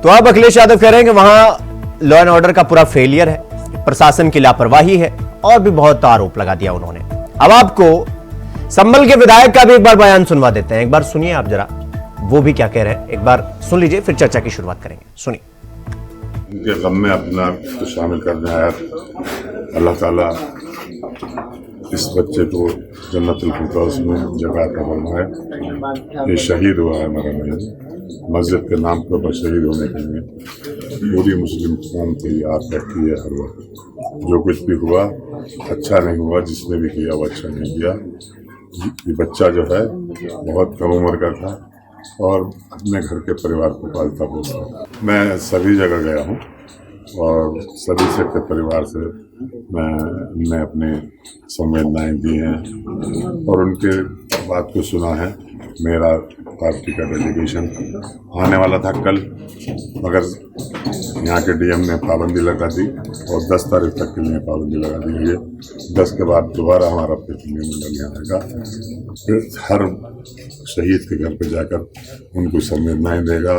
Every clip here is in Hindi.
तो अब अखिलेश यादव कह रहे हैं कि वहां लॉ एंड ऑर्डर का पूरा फेलियर है, प्रशासन की लापरवाही है, और भी बहुत आरोप लगा दिया उन्होंने। अब आपको संभल के विधायक का भी एक बार बयान सुनवा देते हैं, एक बार सुनिए आप जरा वो भी क्या कह रहे हैं, एक बार सुन लीजिए, फिर चर्चा की शुरुआत करेंगे। सुनिए। उनके गम में अपना को शामिल करने आया, अल्लाह ताला इस बच्चे को जन्नतुल फिरदौस में जगह अता फरमाए। ये शहीद हुआ है हमारा भाई, मस्जिद के नाम पर शहीद होने के लिए पूरी मुस्लिम कौम तैयार रहती है हर वक्त। जो कुछ भी हुआ अच्छा नहीं हुआ, जिसने भी किया वो अच्छा नहीं किया। ये बच्चा जो है बहुत कम उम्र का था और अपने घर के परिवार को पालता पोसता। मैं सभी जगह गया हूँ और सभी से के परिवार से मैं अपने संवेदनाएं दी हैं और उनके बात को सुना है। मेरा पार्टी का डेलीगेशन आने वाला था कल, मगर यहाँ के डीएम ने पाबंदी लगा दी और 10 तारीख तक के लिए पाबंदी लगा दी गई है। 10 के बाद दोबारा हमारा प्रतिनिधिमंडल यहाँ आएगा, फिर हर शहीद के घर पे जाकर उनको संवेदनाएं देगा,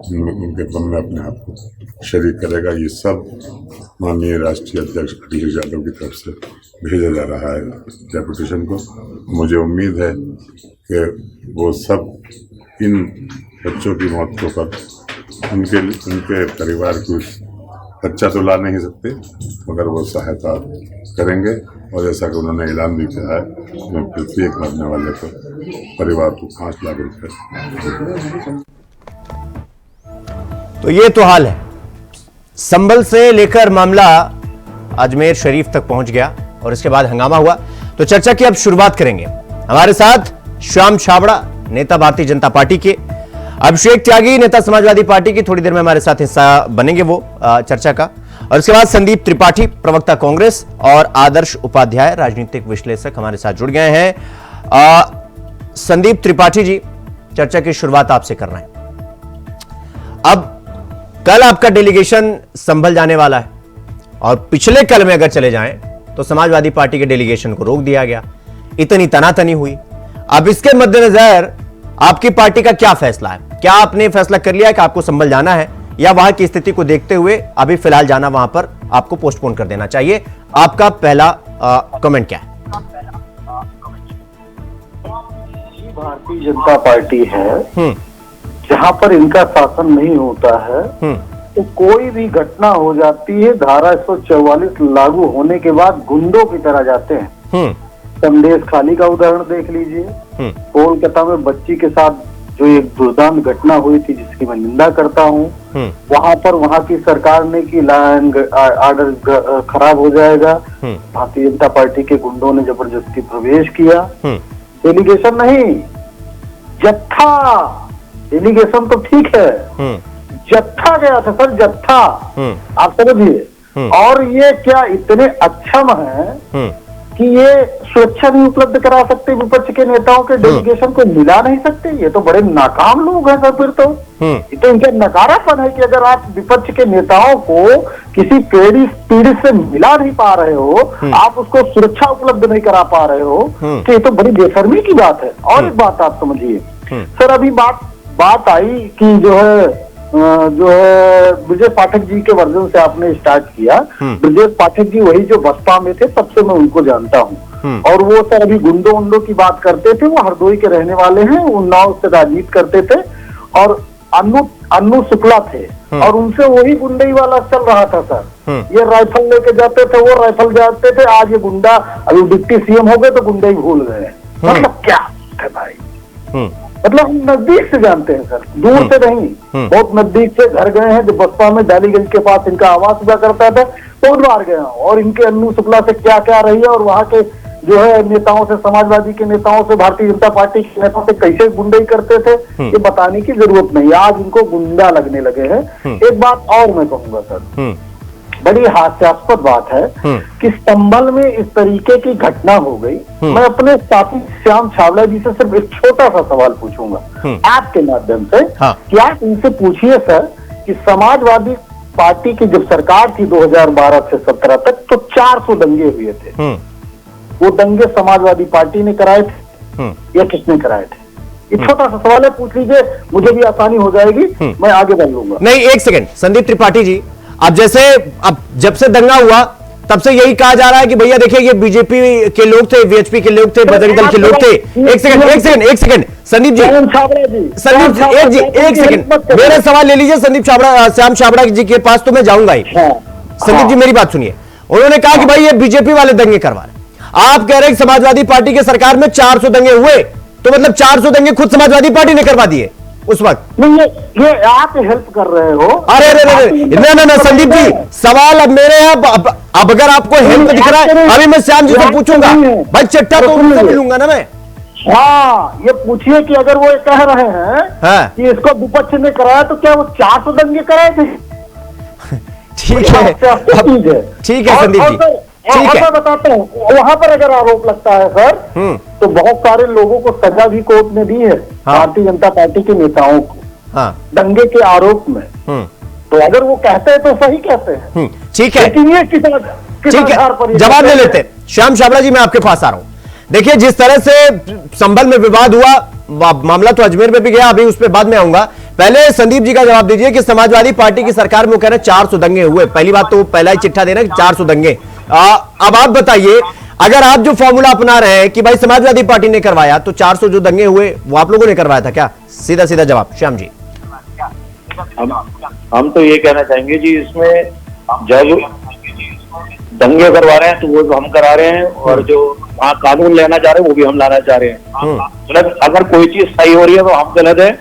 उनके गम में अपने आप को शरीक करेगा। ये सब माननीय राष्ट्रीय अध्यक्ष अखिलेश यादव की तरफ से भेजा जा रहा है डेपुटेशन को। मुझे उम्मीद है कि वो सब इन बच्चों की मौत को पर उनके परिवार को बच्चा तो ला नहीं सकते, मगर वो सहायता करेंगे। और जैसा कि उन्होंने ऐलान भी किया है कि प्रत्येक मरने वाले को परिवार को 5 लाख रुपये। तो ये तो हाल है, संभल से लेकर मामला अजमेर शरीफ तक पहुंच गया और इसके बाद हंगामा हुआ। तो चर्चा की अब शुरुआत करेंगे। हमारे साथ श्याम छाबड़ा, नेता भारतीय जनता पार्टी के, अभिषेक त्यागी, नेता समाजवादी पार्टी की, थोड़ी देर में हमारे साथ हिस्सा बनेंगे वो चर्चा का, और इसके बाद संदीप त्रिपाठी, प्रवक्ता कांग्रेस, और आदर्श उपाध्याय, राजनीतिक विश्लेषक हमारे साथ जुड़ गए हैं। संदीप त्रिपाठी जी, चर्चा की शुरुआत आपसे करना है। अब कल आपका डेलीगेशन संभल जाने वाला है और पिछले कल में अगर चले जाएं तो समाजवादी पार्टी के डेलीगेशन को रोक दिया गया, इतनी तनातनी हुई। अब इसके मद्देनजर आपकी पार्टी का क्या फैसला है? क्या आपने फैसला कर लिया है कि आपको संभल जाना है, या वहां की स्थिति को देखते हुए अभी फिलहाल जाना वहां पर आपको पोस्टपोन कर देना चाहिए? आपका पहला कमेंट क्या है? भारतीय जनता पार्टी है, जहाँ पर इनका शासन नहीं होता है तो कोई भी घटना हो जाती है, धारा 144 लागू होने के बाद गुंडों की तरह जाते हैं। संदेश खाली का उदाहरण देख लीजिए। कोलकाता में बच्ची के साथ जो एक दुर्दांत घटना हुई थी, जिसकी मैं निंदा करता हूँ, वहां पर वहां की सरकार ने की लॉ एंड ऑर्डर खराब हो जाएगा, भारतीय जनता पार्टी के गुंडों ने जबरदस्ती प्रवेश किया। डेलीगेशन नहीं, जत्था। डेलीगेशन तो ठीक है, जत्था गया था सर, जत्था। आप समझिए। और ये क्या इतने अक्षम है कि ये सुरक्षा नहीं उपलब्ध करा सकते, विपक्ष के नेताओं के डेलीगेशन को मिला नहीं सकते? ये तो बड़े नाकाम लोग हैं सर। फिर तो ये तो इनका नकारापन है कि अगर आप विपक्ष के नेताओं को किसी पीढ़ी से मिला नहीं पा रहे हो, आप उसको सुरक्षा उपलब्ध नहीं करा पा रहे हो, तो ये तो बड़ी बेशर्मी की बात है। और एक बात आप समझिए सर, अभी बात आई कि जो है ब्रजेश पाठक जी के वर्जन से आपने स्टार्ट किया। ब्रजेश पाठक जी वही जो बसपा में थे, तब से मैं उनको जानता हूँ। और वो सर अभी गुंडों की बात करते थे, वो हरदोई के रहने वाले हैं, उन्नाव से राजनीति करते थे, और अन्नू शुक्ला थे, और उनसे वही गुंडई वाला चल रहा था सर। ये राइफल लेके जाते थे, वो राइफल जाते थे, आज ये गुंडा, अभी डिप्टी सीएम हो गए तो गुंडई भूल गए। मतलब क्या है भाई? मतलब हम नजदीक से जानते हैं सर, दूर से नहीं, बहुत नजदीक से घर गए हैं। जो बसपा में डालीगंज के पास इनका आवास हुआ करता था, बहुत बार गया हूँ। और इनके अन्नू शुक्ला से क्या क्या रही है, और वहाँ के जो है नेताओं से, समाजवादी के नेताओं से, भारतीय जनता पार्टी के नेताओं से कैसे गुंडई करते थे, ये बताने की जरूरत नहीं। आज इनको गुंडा लगने लगे हैं। एक बात और मैं कहूंगा सर, बड़ी हास्यास्पद बात है कि संभल में इस तरीके की घटना हो गई। मैं अपने साथी श्याम छाबड़ा जी से सिर्फ एक छोटा सा सवाल पूछूंगा आपके माध्यम से, कि आप इनसे पूछिए सर कि समाजवादी पार्टी की जब सरकार थी 2012 से 17 तक, तो 400 दंगे हुए थे। वो दंगे समाजवादी पार्टी ने कराए थे या किसने कराए थे? ये छोटा सा सवाल है, पूछ लीजिए, मुझे भी आसानी हो जाएगी, मैं आगे बढ़ लूंगा। नहीं, एक सेकंड संदीप त्रिपाठी जी, अब जैसे अब जब से दंगा हुआ तब से यही कहा जा रहा है कि भैया देखिए ये बीजेपी के लोग थे, वीएचपी के लोग थे, बजरंग दल के लोग थे। एक सेकंड संदीप जी, एक सेकंड मेरा सवाल ले लीजिए संदीप छाबड़ा, श्याम छाबड़ा जी के पास तो मैं जाऊंगा ही। संदीप जी मेरी बात सुनिए, उन्होंने कहा कि भाई ये बीजेपी वाले दंगे करवा रहे, आप कह रहे हैं समाजवादी पार्टी के सरकार में 400 दंगे हुए, तो मतलब 400 दंगे खुद समाजवादी पार्टी ने करवा दिए उस वक्त? नहीं, ये आप हेल्प कर रहे हो। अरे ना संदीप जी, सवाल अब मेरे यहाँ, अब अगर आपको हेल्प दिख रहा है, अभी मैं श्याम जी से पूछूंगा भाई, चिट्ठा तो उनसे मिलूंगा ना मैं। हाँ, ये पूछिए कि अगर वो कह रहे हैं कि इसको विपक्ष ने कराया, तो क्या वो 400 दंगे कराए थे? ठीक है संदीप जी, ठीक है, मैं बताता हूँ, वहां पर अगर आरोप लगता है सर, तो बहुत सारे लोगों को सजा भी कोर्ट ने दी है, भारतीय जनता पार्टी के नेताओं को, दंगे के आरोप में। तो अगर वो कहते हैं तो सही कहते हैं। ठीक है, लेकिन ये ठीक है, जवाब ले लेते। श्याम छाबड़ा जी मैं आपके पास आ रहा हूं। देखिए जिस तरह से संभल में विवाद हुआ, मामला तो अजमेर में भी गया, अभी उस पर बाद में आऊंगा। पहले संदीप जी का जवाब दीजिए कि समाजवादी पार्टी की सरकार में वो कह रहे हैं 400 दंगे हुए। पहली बात तो पहला ही चिट्ठा दे रहे हैं 400 दंगे। अब आप बताइए, अगर आप जो फॉर्मूला अपना रहे हैं कि भाई समाजवादी पार्टी ने करवाया, तो 400 जो दंगे हुए वो आप लोगों ने करवाया था क्या? सीधा सीधा जवाब श्याम जी। हम तो ये कहना चाहेंगे जी, इसमें जब दंगे करवा रहे हैं तो वो हम करा रहे हैं, और जो वहाँ कानून लेना चाह रहे हैं वो भी हम लाना चाह रहे हैं। मतलब अगर कोई चीज सही हो रही है तो हम गलत है,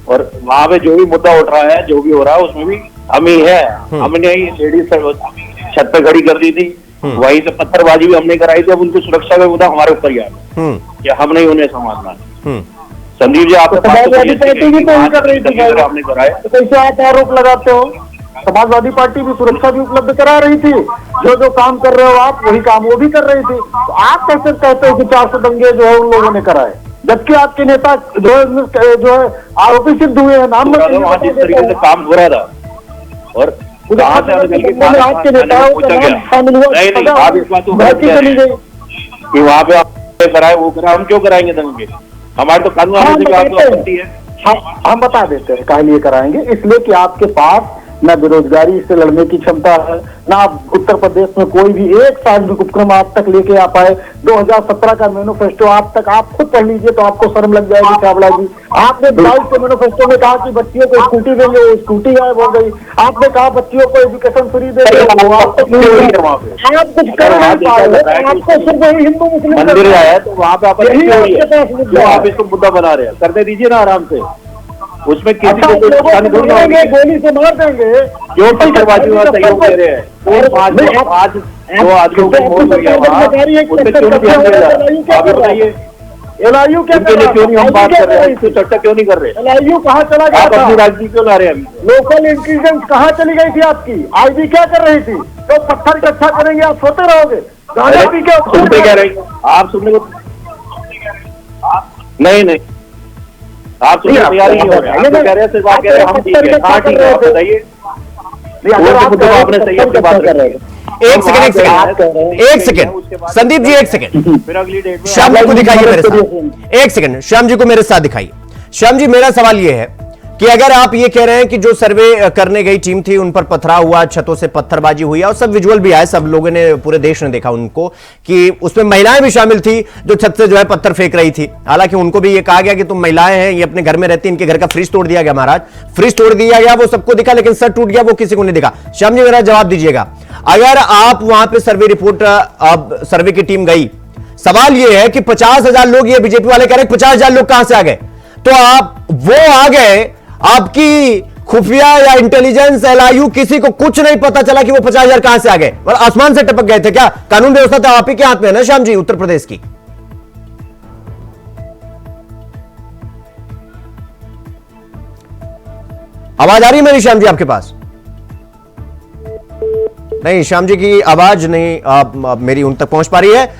और वहाँ पे जो भी मुद्दा उठ रहा है, जो भी हो रहा है, उसमें भी हम ही है। हमने ही लेडीज छत पे खड़ी कर दी थी, वहीं से पत्थरबाजी भी हमने कराई थी। अब उनकी सुरक्षा का मुद्दा हमारे ऊपर ही आ गया कि हम नहीं उन्हें संभालना। संदीप जी, आपको समाजवादी पार्टी भी तो कर रही थी, आपने कराया, तो कैसे आप आरोप लगाते हो? समाजवादी पार्टी भी सुरक्षा भी उपलब्ध करा रही थी, जो काम कर रहे हो आप वही काम वो भी कर रही थी। तो आप कैसे कहते हो कि 400 दंगे जो है उन लोगों ने कराए, जबकि आपके नेता जो है आरोपी सिद्ध हुए हैं? नाम जिस तरीके से काम हो रहा था, और आपके नेताओं का नाम शामिल हुआ, आप इस बात को चली गई कि वहाँ पे आप कराए, वो कराए, हम क्यों कराएंगे दंगे? हमारे तो कानून है। हम बता देते हैं काहे लिए कराएंगे। इसलिए कि आपके पास न बेरोजगारी से लड़ने की क्षमता है, ना आप उत्तर प्रदेश में कोई भी एक सार्वजनिक उपक्रम आज तक लेके आ पाए। 2017 का मैनिफेस्टो आज तक आप खुद पढ़ लीजिए तो आपको शर्म लग जाएगी छाबड़ा जी। आपने 22 के मैनिफेस्टो में कहा कि बच्चियों को स्कूटी देंगे, वो स्कूटी गायब हो गई। आपने कहा बच्चियों को एजुकेशन फ्री देंगे, आप कुछ कर नहीं पाए। आपको सिर्फ वही हिंदू मुस्लिम मंदिर है तो वहाँ पे आप इसको मुद्दा बना रहे हैं, करने दीजिए ना आराम से। उसमें किसी को गोली से मार देंगे, जो पत्थरबाजी में सहयोग दे रहे हैं। आज जो आदमियों को मौत हो गया वहाँ, उससे क्यों नहीं ध्यान दे रहा? आप बताइए, एलआईयू क्या कर रहा है? क्यों नहीं हम बात कर रहे हैं, इसको चर्चा क्यों नहीं कर रहे? एलआईयू कहाँ चला गया? आप अपनी राजनीति क्यों ला रहे हैं? लोकल इंटेलिजेंस कहाँ चली गई थी आपकी? आईबी क्या कर रही थी? तो पत्थर इकट्ठा करेंगे, आप सोते रहोगे? गाना पी के सुनते क्या रहे? आप सुनने को नहीं आप सुनने की तैयारी नहीं हो रहे। आप कह रहे हैं सिर्फ आप कह रहे हैं हम ठीक है। हाँ ठीक है, आप बताइए। आपने सही है, बात कर रहे हैं। एक सेकंड संदीप जी, एक सेकंड फिर अगली डेट में श्याम जी को दिखाइए मेरे साथ। एक सेकंड श्याम जी को मेरे साथ दिखाइए। श्याम जी, मेरा सवाल यह है कि अगर आप ये कह रहे हैं कि जो सर्वे करने गई टीम थी उन पर पथराव हुआ, छतों से पत्थरबाजी हुई और सब विजुअल भी आए, सब लोगों ने, पूरे देश ने देखा उनको, कि उसमें महिलाएं भी शामिल थी जो छत से जो है पत्थर फेंक रही थी। हालांकि उनको भी ये कहा गया कि तुम महिलाएं हैं, ये अपने घर में रहती, इनके घर का फ्रिज तोड़ दिया गया महाराज, फ्रिज तोड़ दिया गया, वो सबको दिखा, लेकिन सर टूट गया वो किसी को नहीं दिखा। श्याम जी मेरा जवाब दीजिएगा, अगर आप वहां पर सर्वे रिपोर्ट, अब सर्वे की टीम गई, सवाल यह है कि 50,000 लोग, ये बीजेपी वाले कह रहे 50,000 लोग कहां से आ गए, तो आप वो आ गए, आपकी खुफिया या इंटेलिजेंस एलआईयू किसी को कुछ नहीं पता चला कि वो 50,000 कहां से आ गए, और आसमान से टपक गए थे क्या? कानून व्यवस्था तो आप ही के हाथ में है ना श्याम जी, उत्तर प्रदेश की। आवाज आ रही है मेरी श्याम जी आपके पास? नहीं, श्याम जी की आवाज नहीं मेरी उन तक पहुंच पा रही है।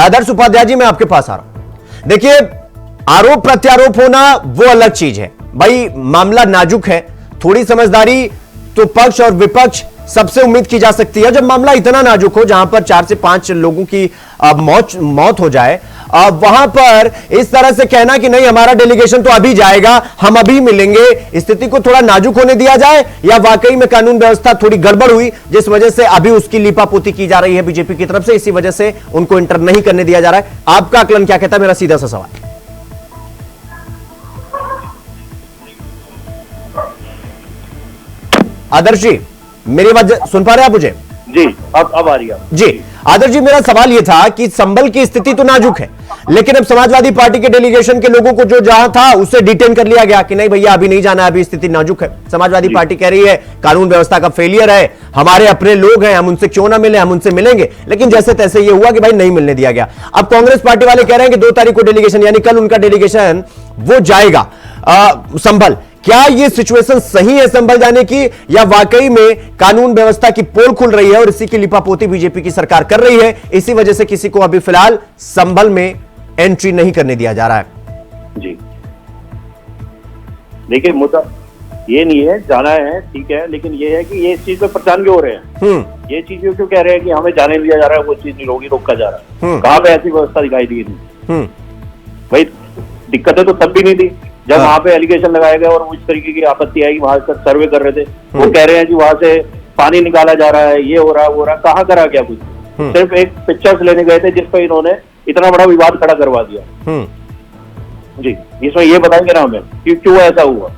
आदर्श उपाध्याय जी, मैं आपके पास आ रहा हूं। देखिए, आरोप प्रत्यारोप होना वो अलग चीज है भाई, मामला नाजुक है, थोड़ी समझदारी तो पक्ष और विपक्ष सबसे उम्मीद की जा सकती है जब मामला इतना नाजुक हो, जहां पर 4 से 5 लोगों की मौत हो जाए, वहां पर इस तरह से कहना कि नहीं हमारा डेलीगेशन तो अभी जाएगा, हम अभी मिलेंगे, स्थिति को थोड़ा नाजुक होने दिया जाए, या वाकई में कानून व्यवस्था थोड़ी गड़बड़ हुई जिस वजह से अभी उसकी लीपापोती की जा रही है बीजेपी की तरफ से, इसी वजह से उनको इंटर नहीं करने दिया जा रहा है? आपका आकलन क्या कहता है? मेरा सीधा सा सवाल। आदर्श जी, मेरी बात सुन पा रहे हैं आप मुझे? जी, अब आ रही है। जी आदर्श जी, मेरा सवाल यह था कि संभल की स्थिति तो नाजुक है, लेकिन अब समाजवादी पार्टी के डेलीगेशन के लोगों को जो जहां था उससे डिटेन कर लिया गया कि नहीं भैया अभी नहीं जाना, अभी स्थिति नाजुक है। समाजवादी पार्टी कह रही है कानून व्यवस्था का फेलियर है, हमारे अपने लोग हैं, हम उनसे क्यों ना मिले, हम उनसे मिलेंगे, लेकिन जैसे तैसे ये हुआ कि भाई नहीं मिलने दिया गया। अब कांग्रेस पार्टी वाले कह रहे हैं कि 2 तारीख को डेलीगेशन, यानी कल उनका डेलीगेशन वो जाएगा संभल। क्या यह सिचुएशन सही है संभल जाने की, या वाकई में कानून व्यवस्था की पोल खुल रही है और इसी की लिपापोती बीजेपी की सरकार कर रही है, इसी वजह से किसी को अभी फिलहाल संभल में एंट्री नहीं करने दिया जा रहा है? जी देखिए, मुद्दा ये नहीं है, जाना है ठीक है, लेकिन ये है कि ये इस चीज पे परेशान क्यों हो रहे हैं? ये चीज क्यों कह रहे हैं कि हमें जाने दिया जा रहा है, वो चीज नहीं होगी, रोका जा रहा है? कहां पे ऐसी व्यवस्था दिखाई दी नहीं? भाई दिक्कतें तो तब भी नहीं थी जब वहां पे एलिगेशन लगाया गया और उस तरीके की आपत्ति आई, वहां तक सर्वे कर रहे थे, वो कह रहे हैं कि वहां से पानी निकाला जा रहा है, ये हो रहा है, वो हो रहा है। कहाँ करा गया कुछ? सिर्फ एक पिक्चर्स लेने गए थे जिस पर इन्होंने इतना बड़ा विवाद खड़ा करवा दिया। जी, इसमें ये बताएंगे ना हमें कि क्यों ऐसा हुआ?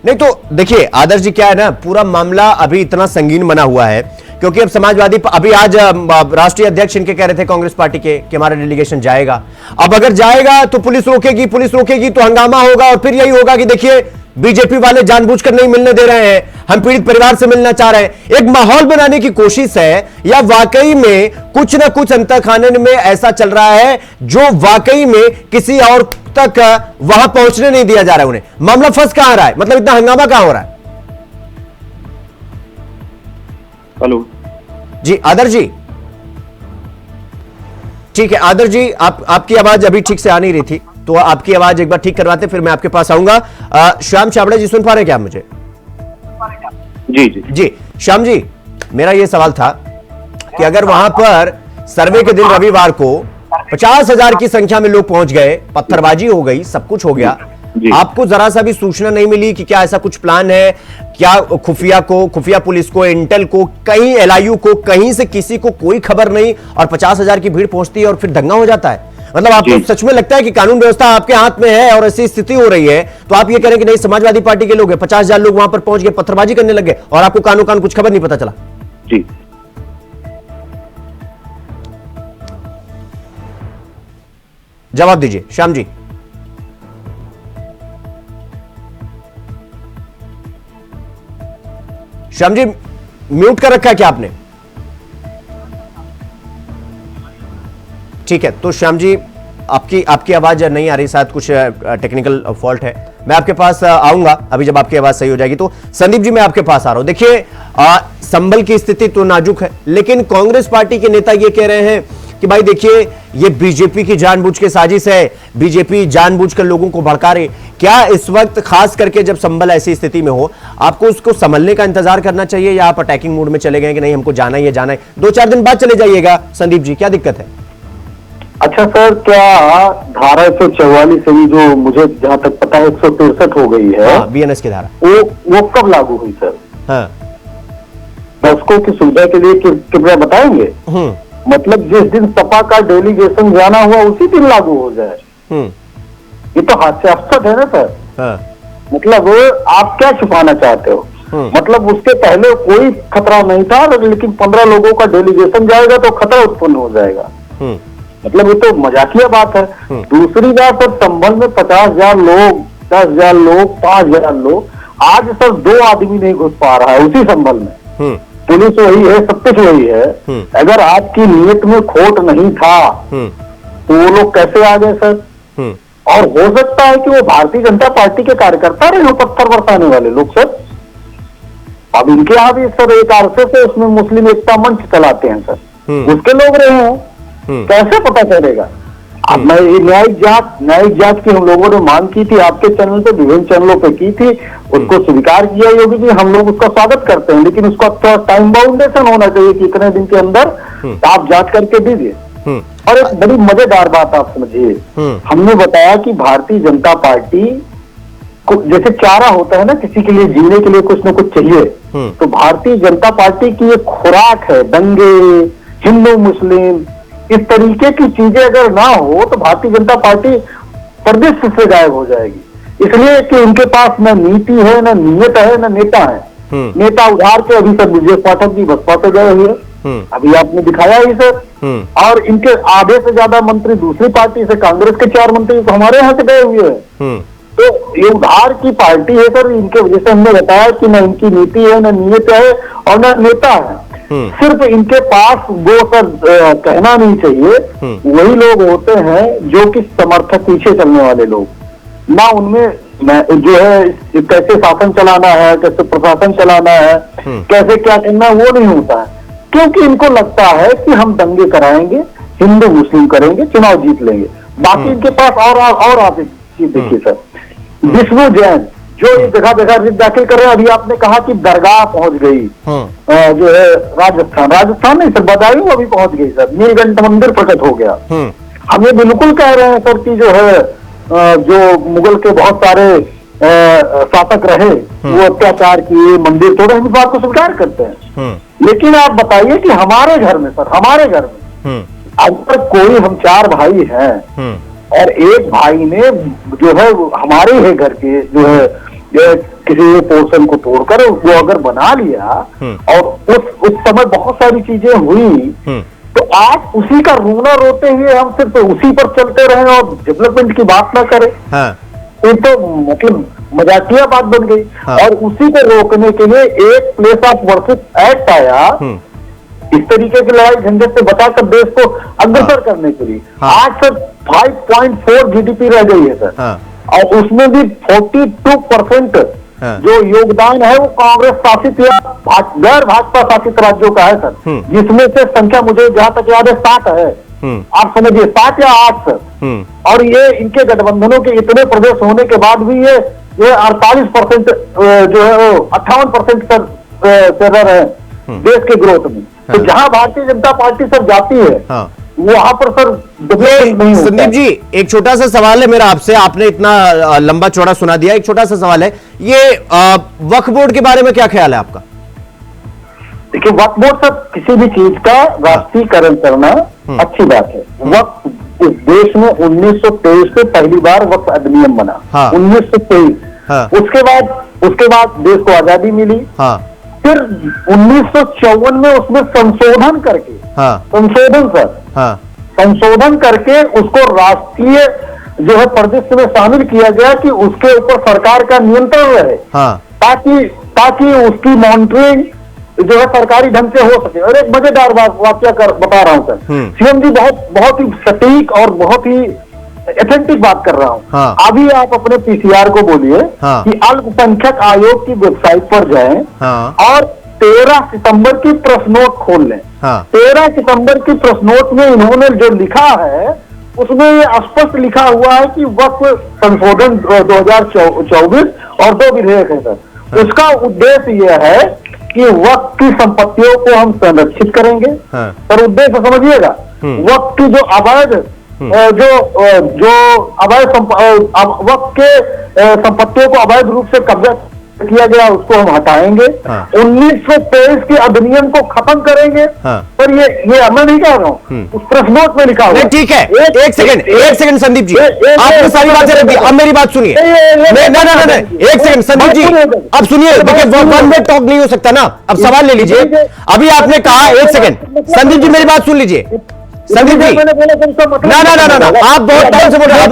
नहीं तो देखिए आदर्श जी, क्या है ना, पूरा मामला अभी इतना संगीन बना हुआ है क्योंकि अब समाजवादी, अभी आज राष्ट्रीय अध्यक्ष इनके कह रहे थे कांग्रेस पार्टी के कि हमारा डेलीगेशन जाएगा। अब अगर जाएगा तो पुलिस रोकेगी तो हंगामा होगा, और फिर यही होगा कि देखिए बीजेपी वाले जानबूझकर नहीं मिलने दे रहे हैं, हम पीड़ित परिवार से मिलना चाह रहे हैं। एक माहौल बनाने की कोशिश है, या वाकई में कुछ ना कुछ अंतर खाने में ऐसा चल रहा है जो वाकई में किसी और तक वहां पहुंचने नहीं दिया जा रहा है उन्हें? मामला फंस कहां रहा है, मतलब इतना हंगामा कहां हो रहा है? हेलो जी आदर्श जी, ठीक है आदर्श जी, आपकी आवाज अभी ठीक से आ नहीं रही थी, तो आपकी आवाज एक बार ठीक करवाते फिर मैं आपके पास आऊंगा। श्याम छाबड़ा जी, सुन पा रहे हैं क्या आप मुझे? जी जी जी श्याम जी, मेरा यह सवाल था कि अगर वहां पर सर्वे के दिन रविवार को 50,000 की संख्या में लोग पहुंच गए, पत्थरबाजी हो गई, सब कुछ हो गया, आपको जरा सा भी सूचना नहीं मिली कि क्या ऐसा कुछ प्लान है? क्या खुफिया पुलिस को, इंटेल को, कहीं एलआईयू को, कहीं से किसी को कोई खबर नहीं, और 50,000 की भीड़ पहुंचती है और फिर दंगा हो जाता है? मतलब आपको सच में लगता है कि कानून व्यवस्था आपके हाथ में है और ऐसी स्थिति हो रही है, तो आप ये कह रहे हैं कि नहीं समाजवादी पार्टी के लोग हैं, 50,000 लोग वहां पर पहुंच गए, पत्थरबाजी करने लगे और आपको कानून कुछ खबर नहीं पता चला? जी, जवाब दीजिए श्याम जी। श्याम जी, म्यूट कर रखा है क्या आपने? ठीक है, तो श्याम जी आपकी आवाज नहीं आ रही, शायद कुछ टेक्निकल फॉल्ट है। मैं आपके पास आऊंगा अभी जब आपकी आवाज सही हो जाएगी। तो संदीप जी, मैं आपके पास आ रहा हूं। देखिए संभल की स्थिति तो नाजुक है, लेकिन कांग्रेस पार्टी के नेता ये कह रहे हैं कि भाई देखिए ये बीजेपी की जानबूझ के साजिश है, बीजेपी जानबूझकर लोगों को भड़का रही। क्या इस वक्त खास करके जब संभल ऐसी स्थिति में हो, आपको उसको संभलने का इंतजार करना चाहिए, या आप अटैकिंग मूड में चले गए कि नहीं हमको जाना ही है, जाना है, 2-4 दिन बाद चले जाइएगा? संदीप जी, क्या दिक्कत है? अच्छा सर, क्या धारा 144 से जो मुझे जहाँ तक पता है 163 हो गई है, बीएनएस की धारा, वो कब लागू हुई सर? हाँ, दर्शकों की सुविधा के लिए कृपया बताएंगे। मतलब जिस दिन सपा का डेलीगेशन जाना हुआ उसी दिन लागू हो जाए, ये तो हास्यास्पद है ना सर। हाँ, मतलब आप क्या छुपाना चाहते हो? मतलब उसके पहले कोई खतरा नहीं था, लेकिन 15 लोगों का डेलीगेशन जाएगा तो खतरा उत्पन्न हो जाएगा। मतलब ये तो मजाकिया बात है। दूसरी बात, सर संभल में 50,000 लोग, 10,000 लोग, 5,000 लोग, आज सर 2 आदमी नहीं घुस पा रहा है उसी संभल में। पुलिस वही है, सब कुछ वही है। अगर आपकी नीयत में खोट नहीं था तो वो लोग कैसे आ गए सर? और हो सकता है कि वो भारतीय जनता पार्टी के कार्यकर्ता रहे हो, पत्थर बरसाने वाले लोग सर। अब इनके यहाँ भी सर एक अरसे से उसमें मुस्लिम एकता मंच चलाते हैं सर, उसके लोग रहे हो, कैसे पता चलेगा? अब मैं ये न्यायिक जांच की हम लोगों ने मांग की थी, आपके चैनल पे, विभिन्न चैनलों पे की थी, उसको स्वीकार किया योगी जी, हम लोग उसका स्वागत करते हैं, लेकिन उसका थोड़ा टाइम बाउंडेशन होना चाहिए कि इतने दिन के अंदर आप जांच करके दीजिए। और एक बड़ी मजेदार बात आप समझिए, हमने बताया कि भारतीय जनता पार्टी को जैसे चारा होता है ना, किसी के लिए जीने के लिए कुछ न कुछ चाहिए, तो भारतीय जनता पार्टी की एक खुराक है दंगे, हिंदू मुस्लिम, इस तरीके की चीजें अगर ना हो तो भारतीय जनता पार्टी परिदृश्य से गायब हो जाएगी। इसलिए कि इनके पास न नीति है, न नियत है, न नेता है। नेता उधार के अभी सर विजय पाठक जी बसपा से गए हुए, अभी आपने दिखाया ही सर, और इनके आधे से ज्यादा मंत्री दूसरी पार्टी से, कांग्रेस के 4 मंत्री तो हमारे यहाँ से गए हुए हैं। तो ये उधार की पार्टी है सर, इनके वजह से हमने बताया कि न इनकी नीति है, न नियत है और न नेता है। सिर्फ इनके पास वो सर कहना नहीं चाहिए, वही लोग होते हैं जो कि समर्थक पीछे चलने वाले लोग, ना उनमें जो है कैसे शासन चलाना है, कैसे प्रशासन चलाना है, कैसे क्या करना है, वो नहीं होता है, क्योंकि इनको लगता है कि हम दंगे कराएंगे, हिंदू मुस्लिम करेंगे, चुनाव जीत लेंगे। बाकी इनके पास और आप एक चीज देखिए सर, विष्णु जैन जो इस जगह जगह रिट दाखिल कर रहे हैं, अभी आपने कहा कि दरगाह पहुंच गई, जो है राजस्थान नहीं सर, बदायूं अभी पहुंच गई सर, नीलकंठ मंदिर प्रकट हो गया। हम ये बिल्कुल कह रहे हैं सर कि जो है जो मुगल के बहुत सारे शासक रहे, वो अत्याचार किए, मंदिर तोड़े, हम इस बात को स्वीकार करते हैं। लेकिन आप बताइए कि हमारे घर में सर, हमारे घर में अगर कोई, हम 4 भाई हैं और एक भाई ने जो है हमारे ही घर के जो है किसी पोर्शन को तोड़कर वो अगर बना लिया और उस समय बहुत सारी चीजें हुई, तो आप उसी का रोना रोते हुए हम सिर्फ उसी पर चलते रहे और डेवलपमेंट की बात ना करें, ये तो मतलब मजाकिया बात बन गई। और उसी को रोकने के लिए एक प्लेस ऑफ वर्शिप एक्ट आया, इस तरीके की लड़ाई झंझट से बचाकर देश को अग्रसर करने के लिए। आज सर 5.4 जीडीपी रह गई है सर, और उसमें भी 42% जो योगदान है वो कांग्रेस शासित या गैर भाजपा शासित राज्यों का है सर, जिसमें से संख्या मुझे जहां तक याद है 7 है, आप समझिए 7 या 8 सर। और ये इनके गठबंधनों के इतने प्रदेश होने के बाद भी ये 48% जो है 58% सर रह रहे हैं देश के ग्रोथ में। तो जहां भारतीय जनता पार्टी सब जाती है वहां पर सर डेवलपमेंट नहीं होता। संदीप जी, एक छोटा सा सवाल है मेरा आपसे, आपने इतना लंबा चौड़ा सुना दिया, एक छोटा सा सवाल है, ये वक्फ बोर्ड के बारे में क्या ख्याल है आपका? देखिए, वक्फ बोर्ड सर किसी भी चीज का राष्ट्रीयकरण करना अच्छी बात है। वक्फ इस देश में 1923 से पहली बार वक्फ अधिनियम बना, 1923। उसके बाद देश को आजादी मिली, फिर 1954 में उसमें संशोधन करके, संशोधन करके उसको राष्ट्रीय जो है परिदृश्य में शामिल किया गया कि उसके ऊपर सरकार का नियंत्रण रहे, ताकि उसकी मॉनिटरिंग जो है सरकारी ढंग से हो सके। और एक मजेदार वाक्य बता रहा हूं सर, सीएम जी बहुत ही सटीक और बहुत ही एथेंटिक बात कर रहा हूं। अभी आप अपने पीसीआर को बोलिए कि अल्पसंख्यक आयोग की वेबसाइट पर जाएं और 13 सितंबर की प्रेस नोट खोल लें। 13 सितंबर की प्रेस नोट में इन्होंने जो लिखा है उसमें ये स्पष्ट लिखा हुआ है कि वक्फ संशोधन 2024 और 2 विधेयक है सर। उसका उद्देश्य यह है कि वक्फ की संपत्तियों को हम संरक्षित करेंगे। पर उद्देश्य समझिएगा, वक्फ की जो अवैध वक्फ के संपत्तियों को अवैध रूप से कब्जा किया गया उसको हम हटाएंगे। 1923 के अधिनियम को खत्म करेंगे। पर ये मैं नहीं कह रहा हूँ, उस प्रेस नोट में लिखा हुआ। ठीक है, एक सेकंड संदीप जी, आपने सारी बातें रख दी, अब मेरी बात सुनिए। नहीं, एक सेकंड संदीप जी, अब सुनिए, वन वे टॉक नहीं हो सकता ना, अब सवाल ले लीजिए। अभी आपने कहा, एक सेकंड संदीप जी मेरी बात सुन लीजिए। संदीप जी ना आप बहुत टाइम से बोल रहे हैं,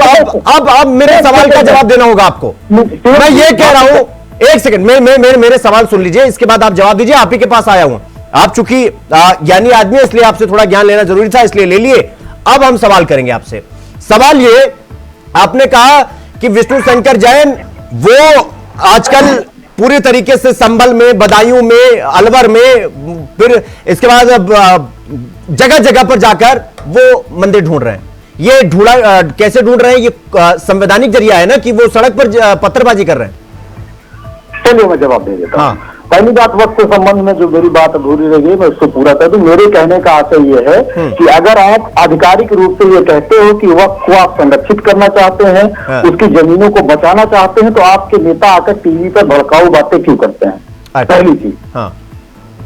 अब मेरे सवाल का जवाब देना होगा आपको। मैं ये कह रहा हूं, एक सेकंड, मेरे सवाल सुन लीजिए, इसके बाद आप जवाब दीजिए। आप ही के पास आया हूं, आप चूंकि ज्ञानी आदमी है इसलिए आपसे थोड़ा ज्ञान लेना जरूरी था, इसलिए ले लिए। अब हम सवाल करेंगे आपसे। सवाल ये, आपने कहा कि विष्णु शंकर जैन वो आजकल पूरे तरीके से संभल में, बदायूं में, अलवर में, फिर इसके बाद जगह जगह पर जाकर वो मंदिर ढूंढ रहे हैं। ये ढूंढा कैसे ढूंढ रहे हैं? ये संवैधानिक जरिया है ना कि वो सड़क पर पत्थरबाजी कर रहे हैं? चलिए मैं जवाब दे देता हूँ। हाँ। पहली बात, वक्त के संबंध में जो मेरी बात अधूरी रह गई मैं उसको पूरा कर दूं। मेरे कहने का आशय ये है कि अगर आप आधिकारिक रूप से ये कहते हो कि वक्त को आप संरक्षित करना चाहते हैं, हाँ। उसकी जमीनों को बचाना चाहते हैं, तो आपके नेता आकर टीवी पर भड़काऊ बातें क्यों करते हैं? अच्छा। पहली चीज। हाँ।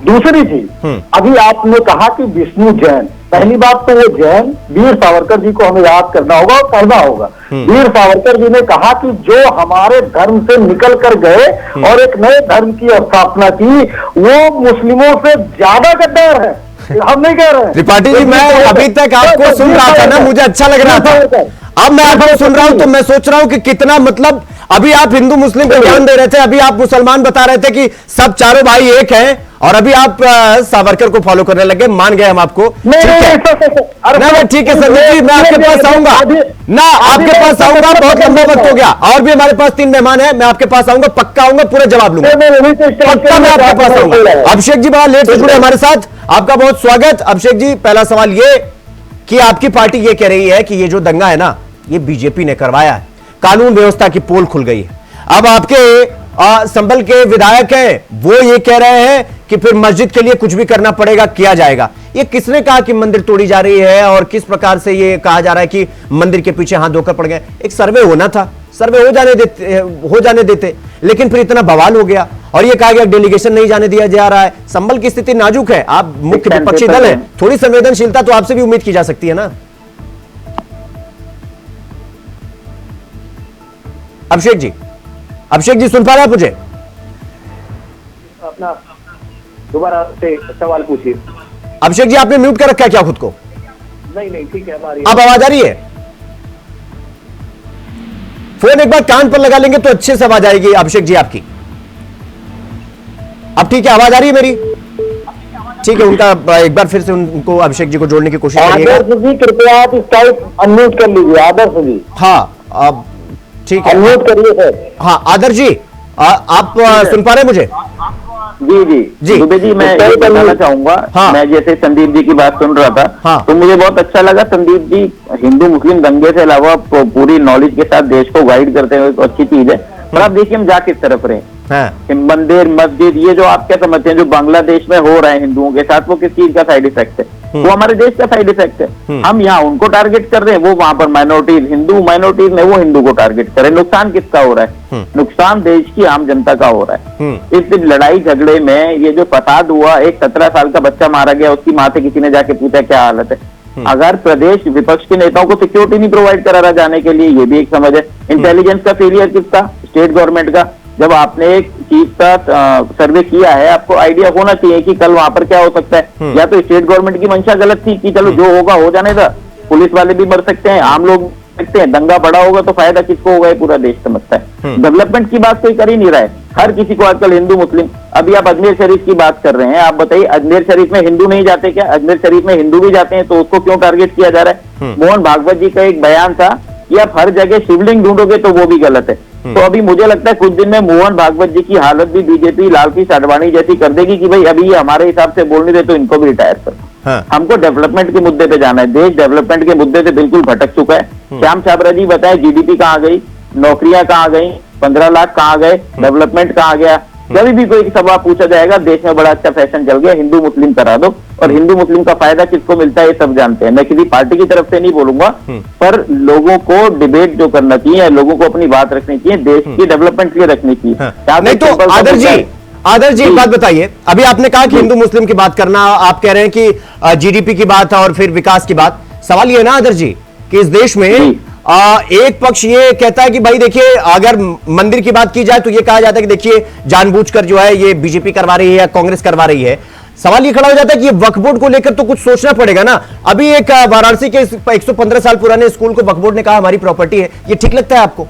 दूसरी चीज, अभी आपने कहा कि विष्णु जैन, पहली बात तो वो जैन वीर सावरकर जी को हमें याद करना होगा और पढ़ना होगा। वीर सावरकर जी ने कहा कि जो हमारे धर्म से निकल कर गए और एक नए धर्म की स्थापना की, वो मुस्लिमों से ज्यादा गद्दार है। हम नहीं कह रहे हैं। त्रिपाठी जी, मैं अभी तक आपको सुन रहा था ना, मुझे अच्छा लग रहा था। अब मैं आपको सुन रहा हूं तो मैं सोच रहा हूं कि कितना, मतलब अभी आप हिंदू मुस्लिम को ध्यान दे रहे थे, अभी आप मुसलमान बता रहे थे कि सब चारों भाई एक हैं, और अभी आप सावरकर को फॉलो करने लगे। मान गए हम आपको। ठीक है संजय जी, मैं आपके पास आऊंगा ना, आपके पास आऊंगा। बहुत लंबा वक्त हो गया और भी हमारे पास 3 मेहमान हैं। मैं आपके पास आऊंगा, पक्का आऊंगा, पूरा जवाब लूंगा, पक्का मैं आपके पास आऊंगा। अभिषेक जी बड़ा लेट से जुड़े हमारे साथ, आपका बहुत स्वागत। अभिषेक जी, पहला सवाल ये कि आपकी पार्टी ये कह रही है कि ये जो दंगा है ना, ये बीजेपी ने करवाया है, कानून व्यवस्था की पोल खुल गई है। अब आपके संभल के विधायक हैं, वो ये कह रहे हैं कि फिर मस्जिद के लिए कुछ भी करना पड़ेगा, किया जाएगा। ये किसने कहा कि मंदिर तोड़ी जा रही है और किस प्रकार से ये कहा जा रहा है कि मंदिर के पीछे हाथ धोकर पड़ गए? एक सर्वे होना था, सर्वे हो जाने देते, लेकिन फिर इतना बवाल हो गया और ये कहा गया डेलीगेशन नहीं जाने दिया जा रहा है। संभल की स्थिति नाजुक है, आप मुख्य विपक्षी दल है, थोड़ी संवेदनशीलता तो आपसे भी उम्मीद की जा सकती है ना। अभिषेक जी सुन पा रहे हैं मुझे? अपना दोबारा से सवाल पूछिए। अभिषेक जी, आपने म्यूट कर रखा है क्या खुद को? नहीं ठीक है, हमारी अब आवाज आ रही है? फोन एक बार कान पर लगा लेंगे तो अच्छे से आवाज आएगी अभिषेक जी आपकी। अब ठीक है, आवाज आ रही है मेरी? ठीक है, उनका एक बार फिर से उनको अभिषेक जी को जोड़ने की कोशिश करिएगा। आदर्श जी कृपया आप स्काइप अनम्यूट कर लीजिए। आदर्श जी, हाँ अब ठीक है, अनम्यूट करिए सर। हाँ आदर्श जी, आप सुन पा रहे हैं मुझे? जी दुबे जी, मैं ये बताना चाहूंगा। हाँ। मैं जैसे संदीप जी की बात सुन रहा था, हाँ। तो मुझे बहुत अच्छा लगा। संदीप जी हिंदू मुस्लिम दंगे से अलावा पूरी नॉलेज के साथ देश को गाइड करते हुए, तो अच्छी चीज है। पर आप देखिए हम जा किस तरफ रहे हैं। मंदिर मस्जिद, ये जो आप क्या समझते हैं जो बांग्लादेश में हो रहा है हिंदुओं के साथ, वो किस चीज का साइड इफेक्ट है? वो हमारे देश का साइड इफेक्ट है। हम यहाँ उनको टारगेट कर रहे हैं, वो वहां पर माइनॉरिटीज, हिंदू माइनॉरिटीज में वो हिंदू को टारगेट कर रहे हैं। नुकसान किसका हो रहा है? नुकसान देश की आम जनता का हो रहा है। इस लड़ाई झगड़े में ये जो फसाद हुआ, एक 17 साल का बच्चा मारा गया, उसकी माँ से किसी ने जाके पूछा क्या हालत है? अगर प्रदेश विपक्ष के नेताओं को सिक्योरिटी नहीं प्रोवाइड करा रहा जाने के लिए, ये भी एक समझ है। इंटेलिजेंस का फेलियर किसका? स्टेट गवर्नमेंट का। जब आपने एक चीज का सर्वे किया है, आपको आइडिया होना चाहिए कि कल वहां पर क्या हो सकता है। या तो स्टेट गवर्नमेंट की मंशा गलत थी कि चलो जो होगा हो जाने था, पुलिस वाले भी मर सकते हैं, आम लोग सकते हैं, दंगा बड़ा होगा तो फायदा किसको होगा? ये पूरा देश समझता है। डेवलपमेंट की बात कोई कर ही नहीं रहा है। हर किसी को आजकल हिंदू मुस्लिम, अभी आप अजमेर शरीफ की बात कर रहे हैं, आप बताइए अजमेर शरीफ में हिंदू नहीं जाते क्या? अजमेर शरीफ में हिंदू भी जाते हैं, तो उसको क्यों टारगेट किया जा रहा है? मोहन भागवत जी का एक बयान था कि आप हर जगह शिवलिंग ढूंढोगे तो वो भी गलत है। तो अभी मुझे लगता है कुछ दिन में मोहन भागवत जी की हालत भी बीजेपी लालकृष्ण आडवाणी जैसी कर देगी कि भाई अभी ये हमारे हिसाब से बोल नहीं रहे तो इनको भी रिटायर करो। हाँ। हमको डेवलपमेंट के मुद्दे पे जाना है। देश डेवलपमेंट के मुद्दे से बिल्कुल भटक चुका है। श्याम छाबरा जी बताएं, जीडीपी कहाँ गई, नौकरियां कहाँ गई, 15 लाख कहाँ गए, डेवलपमेंट कहाँ गया? जब भी कोई सवाल पूछा जाएगा, देश में बड़ा अच्छा फैशन चल गया, हिंदू मुस्लिम करा दो, और हिंदू मुस्लिम का फायदा किसको मिलता है ये सब जानते हैं। मैं किसी पार्टी की तरफ से नहीं बोलूंगा, पर लोगों को डिबेट जो करना चाहिए, लोगों को अपनी बात रखनी चाहिए, देश की डेवलपमेंट के लिए रखनी चाहिए। नहीं तो आदर्श जी एक बात बताइए, अभी आपने कहा कि हिंदू मुस्लिम की बात करना, आप कह रहे हैं कि जीडीपी की बात और फिर विकास की बात। सवाल ये है ना आदर्श जी कि इस देश में एक पक्ष ये कहता है कि भाई देखिए, अगर मंदिर की बात की जाए तो ये कहा जाता है कि देखिए जानबूझकर जो है ये बीजेपी करवा रही है या कांग्रेस करवा रही है। सवाल ये खड़ा हो जाता है कि ये वक्फ बोर्ड को लेकर तो कुछ सोचना पड़ेगा ना। अभी एक वाराणसी के 115 साल पुराने स्कूल को वक्फ बोर्ड ने कहा हमारी प्रॉपर्टी है, ये ठीक लगता है आपको?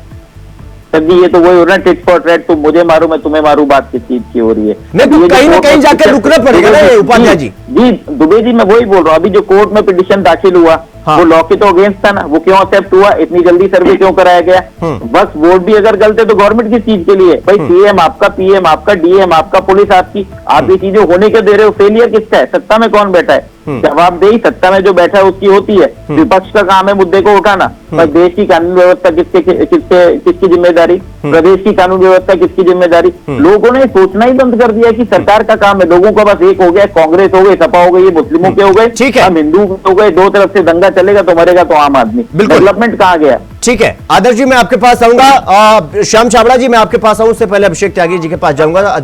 सर जी, ये तो वही हो रहा है, टिट फॉर टैट, तुम मुझे मारो मैं तुम्हें मारू, बात किस चीज की हो रही है? नहीं तो कहीं ना कहीं जाकर रुकना पड़ेगा ना उपाध्याय जी। जी दुबे जी, मैं वही बोल रहा हूँ, अभी जो कोर्ट में पिटिशन दाखिल हुआ, हाँ। वो लॉ के तो अगेंस्ट था ना, वो क्यों एक्सेप्ट हुआ? इतनी जल्दी सर्वे क्यों कराया गया? बस वोट भी अगर गलत है तो गवर्नमेंट किस चीज के लिए? भाई सीएम आपका, पीएम आपका, डीएम आपका, पुलिस आपकी, आप ये चीजें होने के दे रहे हो, फेलियर किसका है? सत्ता में कौन बैठा है? जवाबदेही सत्ता में जो बैठा है उसकी होती है, विपक्ष का काम है मुद्दे को उठाना। पर देश की कानून व्यवस्था किसकी जिम्मेदारी, प्रदेश की कानून व्यवस्था किसकी जिम्मेदारी? लोगों ने सोचना ही बंद कर दिया कि सरकार का काम है। लोगों का बस एक हो गया, कांग्रेस हो गई, सपा हो गई, मुस्लिमों के हो गए, ठीक है, हम हिंदू हो गए, दो तरफ से दंगा चलेगा तो मरेगा तो आम आदमी। डेवलपमेंट कहाँ गया? ठीक है, आदर्श जी मैं आपके पास आऊंगा। श्याम छाबड़ा जी मैं आपके पास आऊं, उससे पहले अभिषेक त्यागी जी के पास जाऊंगा,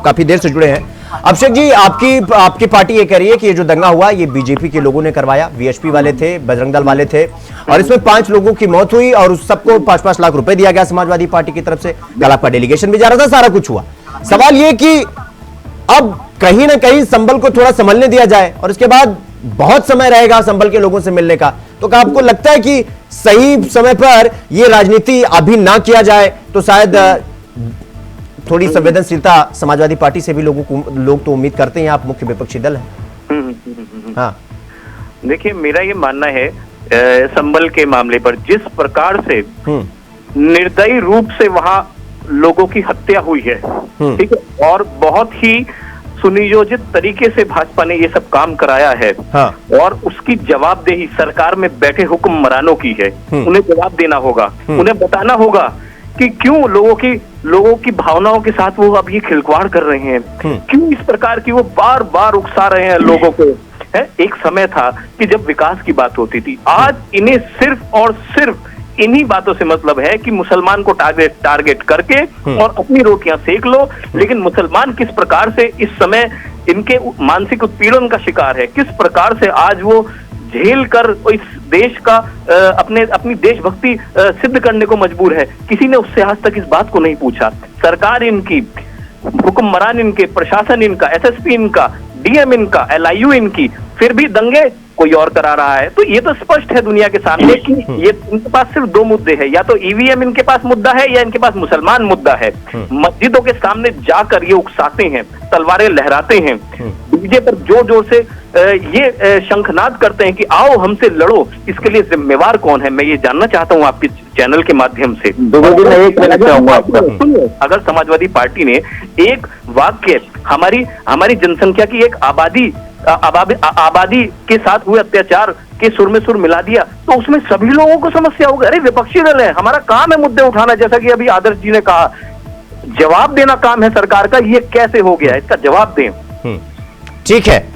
काफी देर से जुड़े हैं। अभिषेक जी, आपकी पार्टी ये कह रही है कि ये जो दंगा हुआ ये बीजेपी के लोगों ने करवाया, वीएचपी वाले थे, बजरंग दल वाले थे, और इसमें 5 लोगों की मौत हुई और उस सबको 5-5 लाख रुपए दिया गया समाजवादी पार्टी की तरफ से। कल आपका डेलीगेशन भी जा रहा था, सारा कुछ हुआ। सवाल ये कि अब कहीं ना कहीं संभल को थोड़ा संभलने दिया जाए, और इसके बाद बहुत समय रहेगा संभल के लोगों से मिलने का। तो क्या आपको लगता है कि सही समय पर यह राजनीति अभी ना किया जाए तो शायद थोड़ी संवेदनशीलता समाजवादी पार्टी से भी लोग तो उम्मीद करते हैं, आप मुख्य विपक्षी दल हैं। हाँ, देखिए मेरा ये मानना है संभल के मामले पर जिस प्रकार से निर्दयी रूप से वहां लोगों की हत्या हुई है, ठीक है, और बहुत ही सुनियोजित तरीके से भाजपा ने ये सब काम कराया है। हाँ। और उसकी जवाबदेही सरकार में बैठे हुक्मरानों की है। उन्हें जवाब देना होगा, उन्हें बताना होगा कि क्यों लोगों की भावनाओं के साथ वो अब ये खिलवाड़ कर रहे हैं, क्यों इस प्रकार की वो बार बार उकसा रहे हैं लोगों को। है, एक समय था कि जब विकास की बात होती थी, आज इन्हें सिर्फ और सिर्फ इन्हीं बातों से मतलब है कि मुसलमान को टारगेट करके और अपनी रोटियां सेक लो। लेकिन मुसलमान किस प्रकार से इस समय इनके मानसिक उत्पीड़न का शिकार है, किस प्रकार से आज वो झेल कर इस देश का अपनी देशभक्ति सिद्ध करने को मजबूर है, किसी ने उससे आज तक इस बात को नहीं पूछा। सरकार इनकी, हुक्मरान इनके, प्रशासन इनका, एसएसपी इनका, डीएम इनका, एलआईयू इनकी, फिर भी दंगे कोई और करा रहा है। तो ये तो स्पष्ट है दुनिया के सामने कि ये इनके पास सिर्फ 2 मुद्दे हैं, या तो ईवीएम इनके पास मुद्दा है या इनके पास मुसलमान मुद्दा है। मस्जिदों के सामने जाकर ये उकसाते हैं, तलवारें लहराते हैं, डीजे पर जोर जोर से ये शंखनाद करते हैं कि आओ हमसे लड़ो। इसके लिए जिम्मेवार कौन है, मैं ये जानना चाहता हूँ आपके चैनल के माध्यम से। अगर समाजवादी पार्टी ने एक वाक्य हमारी जनसंख्या की एक आबादी के साथ हुए अत्याचार के सुर में सुर मिला दिया, तो उसमें सभी लोगों को समस्या होगी। अरे विपक्षी दल है, हमारा काम है मुद्दे उठाना, जैसा कि अभी आदर्श जी ने कहा, जवाब देना काम है सरकार का। ये कैसे हो गया, इसका जवाब दें। ठीक है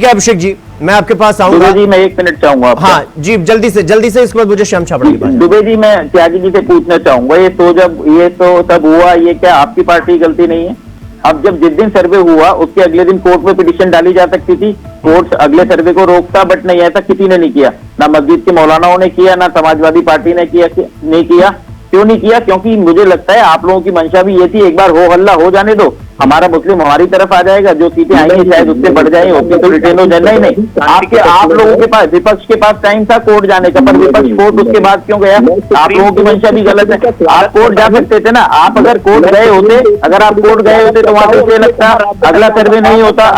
अभिषेक जी, मैं आपके पास आऊंगा। दुबे जी मैं 1 मिनट चाहूंगा। हाँ जी, जल्दी से इसके बाद मुझे श्याम छाबड़ा की बात। दुबे जी मैं त्यागी जी से पूछना चाहूंगा, ये तो तब हुआ, ये क्या आपकी पार्टी की गलती नहीं है? अब जिस दिन सर्वे हुआ उसके अगले दिन कोर्ट में पिटीशन डाली जा सकती थी, कोर्ट अगले सर्वे को रोकता, बट नहीं, ऐसा किसी ने नहीं किया। ना मस्जिद के मौलानाओं ने किया, ना समाजवादी पार्टी ने नहीं किया। क्यों नहीं किया? क्योंकि मुझे लगता है आप लोगों की मंशा भी ये थी, एक बार हो हल्ला हो जाने दो, हमारा मुस्लिम हमारी तरफ आ जाएगा, जो सीटें आएंगी शायद उससे बढ़ जाए, उससे तो रिटेन हो जाए। नहीं, आप लोगों के पास, विपक्ष के पास टाइम था कोर्ट जाने का, पर विपक्ष कोर्ट उसके बाद क्यों गया? आप लोगों की मंशा भी गलत है। आप कोर्ट जा सकते थे ना, आप अगर कोर्ट गए होते, तो वहां से लगता अगला सर्वे नहीं होता,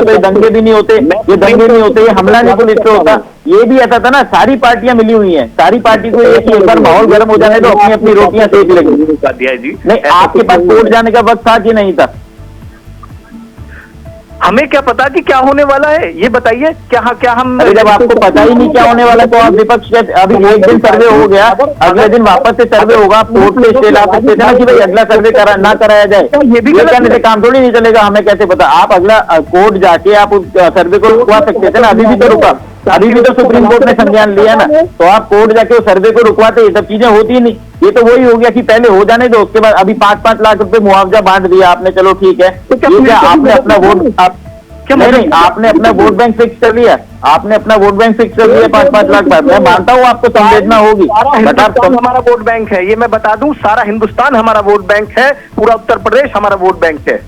तो ये दंगे भी नहीं होते, ये हमला नहीं पुलिस पे होता। ये भी ऐसा था ना, सारी पार्टियां मिली हुई हैं, सारी पार्टी को एक बार माहौल गर्म हो जाने तो अपनी रोटियां सेक लेंगे। नहीं, आपके पास कोर्ट जाने का वक्त था कि नहीं था? हमें क्या पता कि क्या होने वाला है, ये बताइए। क्या हम, अरे जब आपको पता ही नहीं क्या होने वाला तो आप विपक्ष के, अभी एक दिन सर्वे हो गया, अगले दिन वापस से सर्वे होगा, आप कोर्ट से स्टे ला सकते थे ना कि भाई अगला सर्वे ना कराया जाए। ये भी करने से काम थोड़ी नहीं चलेगा, हमें कैसे पता? आप अगला कोर्ट जाके आप उस सर्वे को रुकवा सकते थे ना, अभी भी तो रुका, अभी भी तो सुप्रीम कोर्ट ने संज्ञान लिया ना, तो आप कोर्ट जाके उस सर्वे को रुकवाते, ये सब चीजें होती नहीं। ये तो वही हो गया कि पहले हो जाने दो, उसके बाद अभी 5-5 लाख रुपए मुआवजा बांट दिया आपने, चलो ठीक है। क्या आपने अपना वोट नहीं, आपने अपना वोट बैंक फिक्स कर लिया, 5-5 लाख बार। मैं मानता हूँ आपको संवेदना होगी, बट आप हमारा वोट बैंक है, ये मैं बता दूं, सारा हिंदुस्तान हमारा वोट बैंक है, पूरा उत्तर प्रदेश हमारा वोट बैंक है।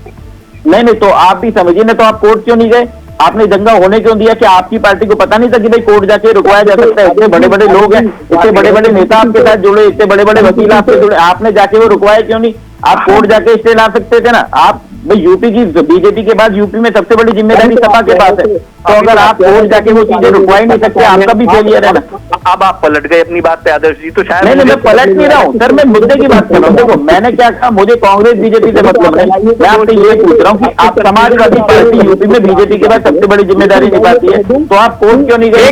नहीं, तो आप भी समझिए ना, तो आप कोर्ट क्यों नहीं गए? आपने दंगा होने क्यों दिया? कि आपकी पार्टी को पता नहीं था कि भाई कोर्ट जाके रुकवाया जा सकता है? इतने बड़े बड़े लोग हैं, इतने बड़े बड़े नेता आपके साथ जुड़े, इतने बड़े बड़े वकील आपसे जुड़े, आपने जाके वो रुकवाया क्यों नहीं? आप कोर्ट जाके स्टे ला सकते थे ना। आप भाई यूपी की बीजेपी के बाद यूपी में सबसे बड़ी जिम्मेदारी सपा के पास है, तो अगर आप कोर्ट जाके वो चीजें रुकवा ही नहीं सकते, आपका भी फेलियर है ना। अब आप पलट गए अपनी बात पे आदर्श जी, तो शायद नहीं, मैं पलट नहीं रहा हूँ सर, मैं मुद्दे की बात कर रहा हूँ। देखो मैंने क्या कहा, मुझे कांग्रेस बीजेपी से मतलब है, मैं आपसे ये पूछ रहा हूँ कि आप समाजवादी पार्टी यूपी में बीजेपी के बाद सबसे बड़ी जिम्मेदारी निभाती है, तो आप कोर्ट क्यों नहीं गए?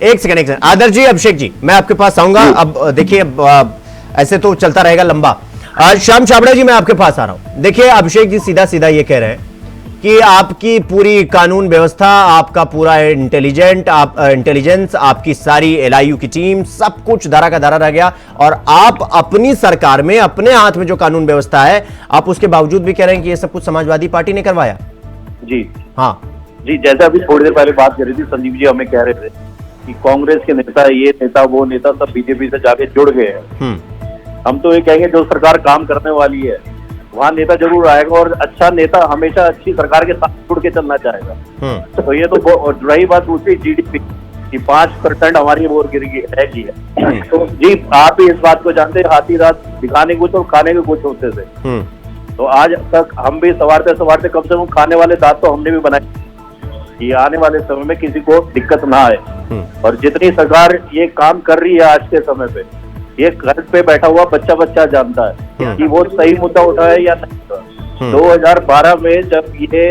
एक सेकंड आदर्श जी, अभिषेक जी, मैं आपके पास आऊंगा। अब देखिए, ऐसे तो चलता रहेगा लंबा। श्याम छाबड़ा जी, मैं आपके पास आ रहा हूं। देखिए अभिषेक जी सीधा सीधा ये कह रहे हैं कि आपकी पूरी कानून व्यवस्था, आपका पूरा इंटेलिजेंस, आपकी सारी एलआईयू की टीम, सब कुछ धारा का धारा रह गया, और आप अपनी सरकार में, अपने हाथ में जो कानून व्यवस्था है, आप उसके बावजूद भी कह रहे हैं कि ये सब कुछ समाजवादी पार्टी ने करवाया। जी हाँ जी, जैसे अभी थोड़ी देर पहले बात कर रही थी संदीप जी, हमें कह रहे थे कि कांग्रेस के नेता, ये नेता वो नेता सब बीजेपी से जाके जुड़ गए हैं। हम तो ये कहेंगे जो सरकार काम करने वाली है वहाँ नेता जरूर आएगा, और अच्छा नेता हमेशा अच्छी सरकार के साथ जुड़ के चलना चाहेगा। तो ये तो रही बात दूसरी जीडीपी की, 5% हमारी वो गिरी रहेगी है। तो जी आप भी इस बात को जानते हैं, हाथी रात दिखाने कुछ और खाने के कुछ होते थे। तो आज तक हम भी सवारते सवारते कम से कम खाने वाले दांत तो हमने भी बनाए कि आने वाले समय में किसी को दिक्कत ना आए। और जितनी सरकार ये काम कर रही है आज के समय पे, ये घर पे बैठा हुआ बच्चा जानता है कि वो सही मुद्दा उठाया या नहीं। 2012 में जब ये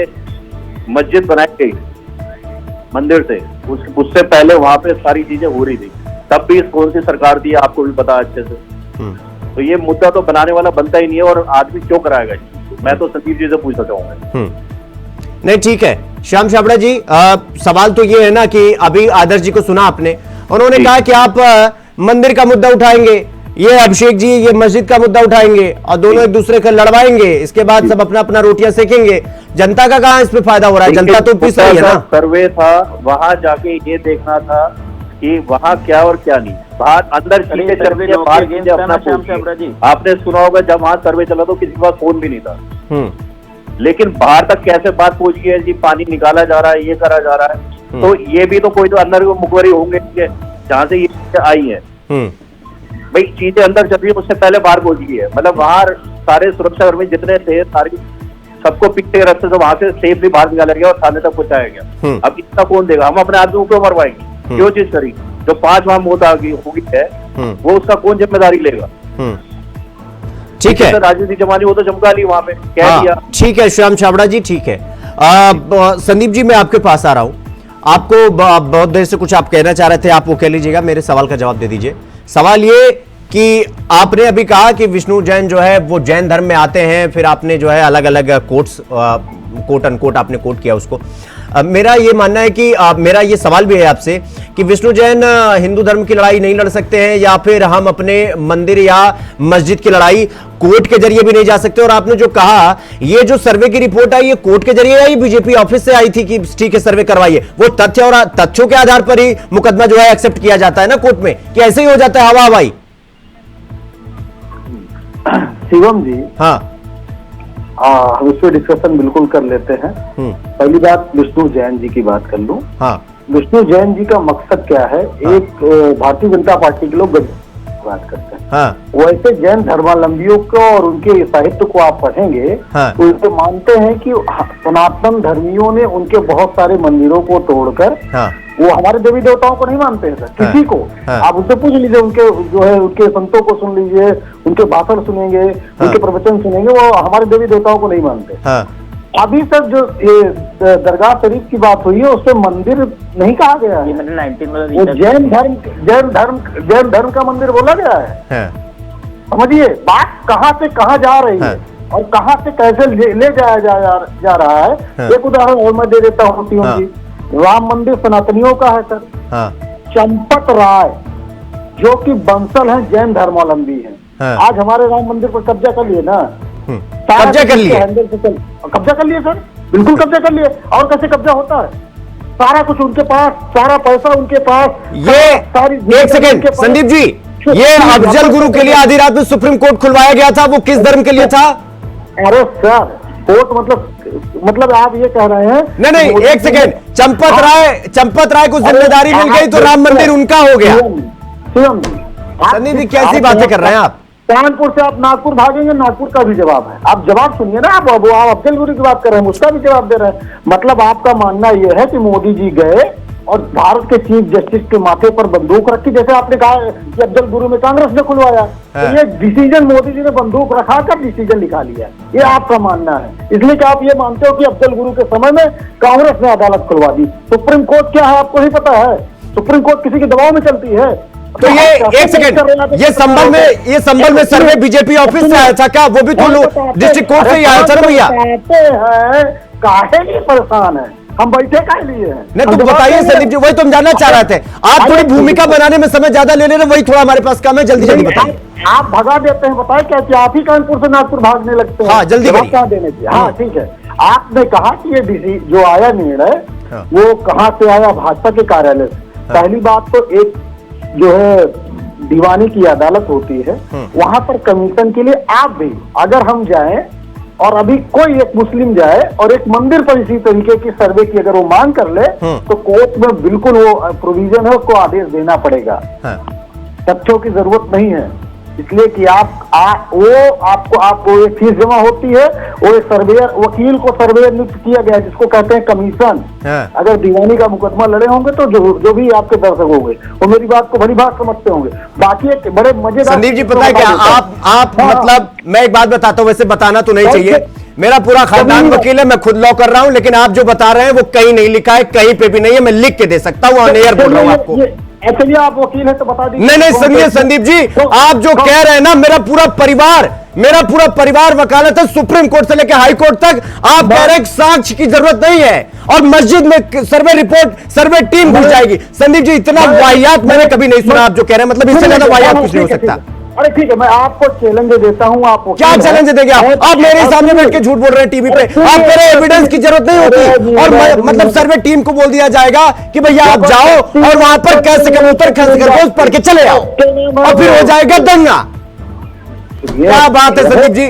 मस्जिद बनाई गई मंदिर से, उससे पहले वहां पे सारी चीजें हो रही थी, तब भी कौन सी सरकार थी आपको भी पता अच्छे से। तो ये मुद्दा तो बनाने वाला बनता ही नहीं है, और आदमी क्यों कराएगा? मैं तो संदीप जी से पूछना चाहूंगा। नहीं ठीक है श्याम छाबड़ा जी, सवाल तो ये है ना कि अभी आदर्श जी को सुना आपने, उन्होंने कहा कि आप मंदिर का मुद्दा उठाएंगे, ये अभिषेक जी ये मस्जिद का मुद्दा उठाएंगे, और दोनों एक दूसरे को लड़वाएंगे, इसके बाद सब अपना अपना रोटियां सेकेंगे। जनता का कहां इस पे फायदा हो रहा है? जनता तो पिस रही है ना। सर्वे था, वहां जाके ये देखना था कि वहाँ क्या और क्या नहीं, बाहर अंदर चीजें चल रही है, बाहर चीजें अपना। आपने सुना होगा जब वहाँ सर्वे चला तो किसी के पास फोन भी नहीं था, लेकिन बाहर तक कैसे बात पहुंच गई है जी, पानी निकाला जा रहा है, ये करा जा रहा है। तो ये भी तो कोई तो अंदर मुखबरी होंगे जहाँ से ये आई है। भाई चीजें अंदर चल रही है, उससे पहले बाहर पहुंच गई है। मतलब बाहर सारे सुरक्षाकर्मी जितने थे, सारी सबको पीछे रास्ते से वहां से सेफली बाहर निकाला गया और थाने तक पहुंचाया गया। अब इतना कौन देगा? हम अपने आदमियों को मरवाएंगे, क्यों चीज करी? जो 5 वहां मौत आ गई होगी है, वो उसका कौन जिम्मेदारी लेगा? ठीक है, राजनीति जमानी वो तो चमका ली वहां पे, कह दिया। ठीक है श्याम छाबड़ा जी, ठीक है। संदीप जी मैं आपके पास आ रहा हूं, आपको बहुत देर से कुछ आप कहना चाह रहे थे, आप वो कह लीजिएगा, मेरे सवाल का जवाब दे दीजिए। सवाल ये कि आपने अभी कहा कि विष्णु जैन जो है वो जैन धर्म में आते हैं, फिर आपने जो है अलग अलग कोट अनकोट आपने कोट किया उसको। मेरा ये मानना है कि मेरा ये सवाल भी है आपसे कि विष्णु जैन हिंदू धर्म की लड़ाई नहीं लड़ सकते हैं, या फिर हम अपने मंदिर या मस्जिद की लड़ाई कोर्ट के जरिए भी नहीं जा सकते? और आपने जो कहा ये जो सर्वे की रिपोर्ट आई, ये कोर्ट के जरिए आई, बीजेपी ऑफिस से आई थी कि ठीक है सर्वे करवाइए, वो तथ्य और तथ्यों के आधार पर ही मुकदमा जो है एक्सेप्ट किया जाता है ना कोर्ट में, कि ऐसे ही हो जाता है हवा हवाई? शिवम जी, हाँ हम इस पे डिस्कशन बिल्कुल कर लेते हैं। पहली बात विष्णु जैन जी की बात कर लूं। हाँ, विष्णु जैन जी का मकसद क्या है? हाँ। एक भारतीय जनता पार्टी के लोग बात करते हैं। हाँ, वैसे जैन धर्मावलंबियों को और उनके साहित्य को आप पढ़ेंगे, हाँ। तो उनसे मानते हैं कि सनातन धर्मियों ने उनके बहुत सारे मंदिरों को तोड़कर, हाँ, वो हमारे देवी देवताओं को नहीं मानते हैं सर, किसी को। हाँ। आप उनसे पूछ लीजिए, उनके जो है उनके संतों को सुन लीजिए, उनके भाषण सुनेंगे, उनके प्रवचन सुनेंगे, वो हमारे देवी देवताओं को नहीं मानते। हाँ। अभी सर जो ये दरगाह शरीफ की बात हुई है, उससे मंदिर नहीं कहा गया है, वो जैन धर्म का मंदिर बोला गया है। समझिए बात कहाँ से कहाँ जा रही है और कहाँ से कैसे ले जाया जा रहा है। एक उदाहरण और मैं दे देता हूँ जी, राम मंदिर सनातनियों का है सर। चंपत राय जो कि बंसल हैं, जैन धर्मावलंबी हैं, आज हमारे राम मंदिर पर कब्जा कर लिए ना, कब्जा कर लिए, कब्जा कर लिए सर, बिल्कुल कब्जा कर लिए। और कैसे कब्जा होता है? सारा कुछ उनके पास, सारा पैसा उनके पास, ये सारी। एक सेकेंड संदीप जी, ये अफजल गुरु के लिए आधी रात में सुप्रीम कोर्ट खुलवाया गया था, वो किस धर्म के लिए था? अरे सर कोर्ट मतलब आप ये कह रहे हैं? नहीं, एक सेकेंड, चंपत राय को जिम्मेदारी मिल गई तो राम मंदिर उनका हो गया। संदीप जी कैसी बातें कर रहे हैं आप? कानपुर से आप नागपुर भागेंगे, नागपुर का भी जवाब है। आप जवाब सुनिए ना, आप अफजल गुरु की बात कर रहे हैं, उसका भी जवाब दे रहे हैं। मतलब आपका मानना यह है कि मोदी जी गए और भारत के चीफ जस्टिस के माथे पर बंदूक रखी, जैसे आपने कहा कि अफजल गुरु में कांग्रेस ने खुलवाया, तो ये डिसीजन मोदी जी ने बंदूक रखा कर डिसीजन लिखा लिया, ये आपका मानना है। इसलिए कि आप ये मानते हो कि अफजल गुरु के समय में कांग्रेस ने अदालत खुलवा दी। सुप्रीम कोर्ट क्या है आपको ही पता है, सुप्रीम कोर्ट किसी के दबाव में चलती है। तो ये एक सेकंड, ये संभल में सर्वे बीजेपी ऑफिस से आया था क्या? वो भी तो डिस्ट्रिक्ट कोर्ट से ही आया था ना भैया। काहे लिए परेशान है, हम बैठे काहे लिए हैं? नहीं तो बताइए संदीप जी, वही तो हम जानना चाह रहे थे। आप थोड़ी भूमिका बनाने में समय ज्यादा ले रहे, वही थोड़ा हमारे पास कम है, जल्दी जल्दी बताइए। आप भगा देते हैं, बताए क्या कि आप ही कानपुर से नागपुर भागने लगते हैं। हाँ जल्दी करिए। कहाँ देने की? हाँ ठीक है, आपने कहा कि ये जो आया निर्णय वो कहाँ से आया? भाजपा के कार्यालय से। पहली बात तो एक जो है दीवानी की अदालत होती है, वहां पर कमीशन के लिए आप भी अगर हम जाएं और अभी कोई एक मुस्लिम जाए और एक मंदिर पर इसी तरीके की सर्वे की अगर वो मांग कर ले तो कोर्ट में बिल्कुल वो प्रोविजन है, उसको आदेश देना पड़ेगा। तथ्यों की जरूरत नहीं है, इसलिए कि आपको एक फीस जमा होती है, वो एक सर्वेयर वकील को सर्वेयर नियुक्त किया गया है जिसको कहते हैं कमीशन। अगर दीवानी का मुकदमा लड़े होंगे तो जो भी आपके दर्शक होंगे वो मेरी बात को भली बात समझते होंगे। बाकी एक बड़े मजेदार संदीप जी पता है क्या, आप मतलब मैं एक बात बताता हूं, वैसे बताना तो नहीं चाहिए, मेरा पूरा खानदान वकील है, मैं खुद लॉ कर रहा हूं, लेकिन आप जो बता रहे हैं वो कहीं नहीं लिखा है, कहीं पे भी नहीं है, मैं लिख के दे सकता हूं, ऑन एयर बोल रहा हूं आपको। चलिए आप वकील हैं तो बता दीजिए। नहीं सुनिए संदीप जी, आप जो कह रहे हैं ना, मेरा पूरा परिवार वकालत है, सुप्रीम कोर्ट से लेकर हाई कोर्ट तक। आप कह रहे हैं साक्ष्य की जरूरत नहीं है और मस्जिद में सर्वे रिपोर्ट, सर्वे टीम घुस जाएगी। संदीप जी इतना वाहियात मैंने कभी नहीं सुना आप जो कह रहे हैं, मतलब इससे ज्यादा वाहियात कुछ नहीं हो सकता। अरे ठीक है, मैं आपको चैलेंज देता हूं। आप क्या चैलेंज देंगे आप मेरे सामने बैठ के झूठ बोल रहे हैं टीवी पे। आप कह रहे हैं एविडेंस की जरूरत नहीं होती और मतलब सर्वे टीम को बोल दिया जाएगा कि भैया आप जाओ और वहां पर कैसे कबूतर खस पढ़ के चले आओ और फिर हो जाएगा दंगा। क्या बात है संदीप जी,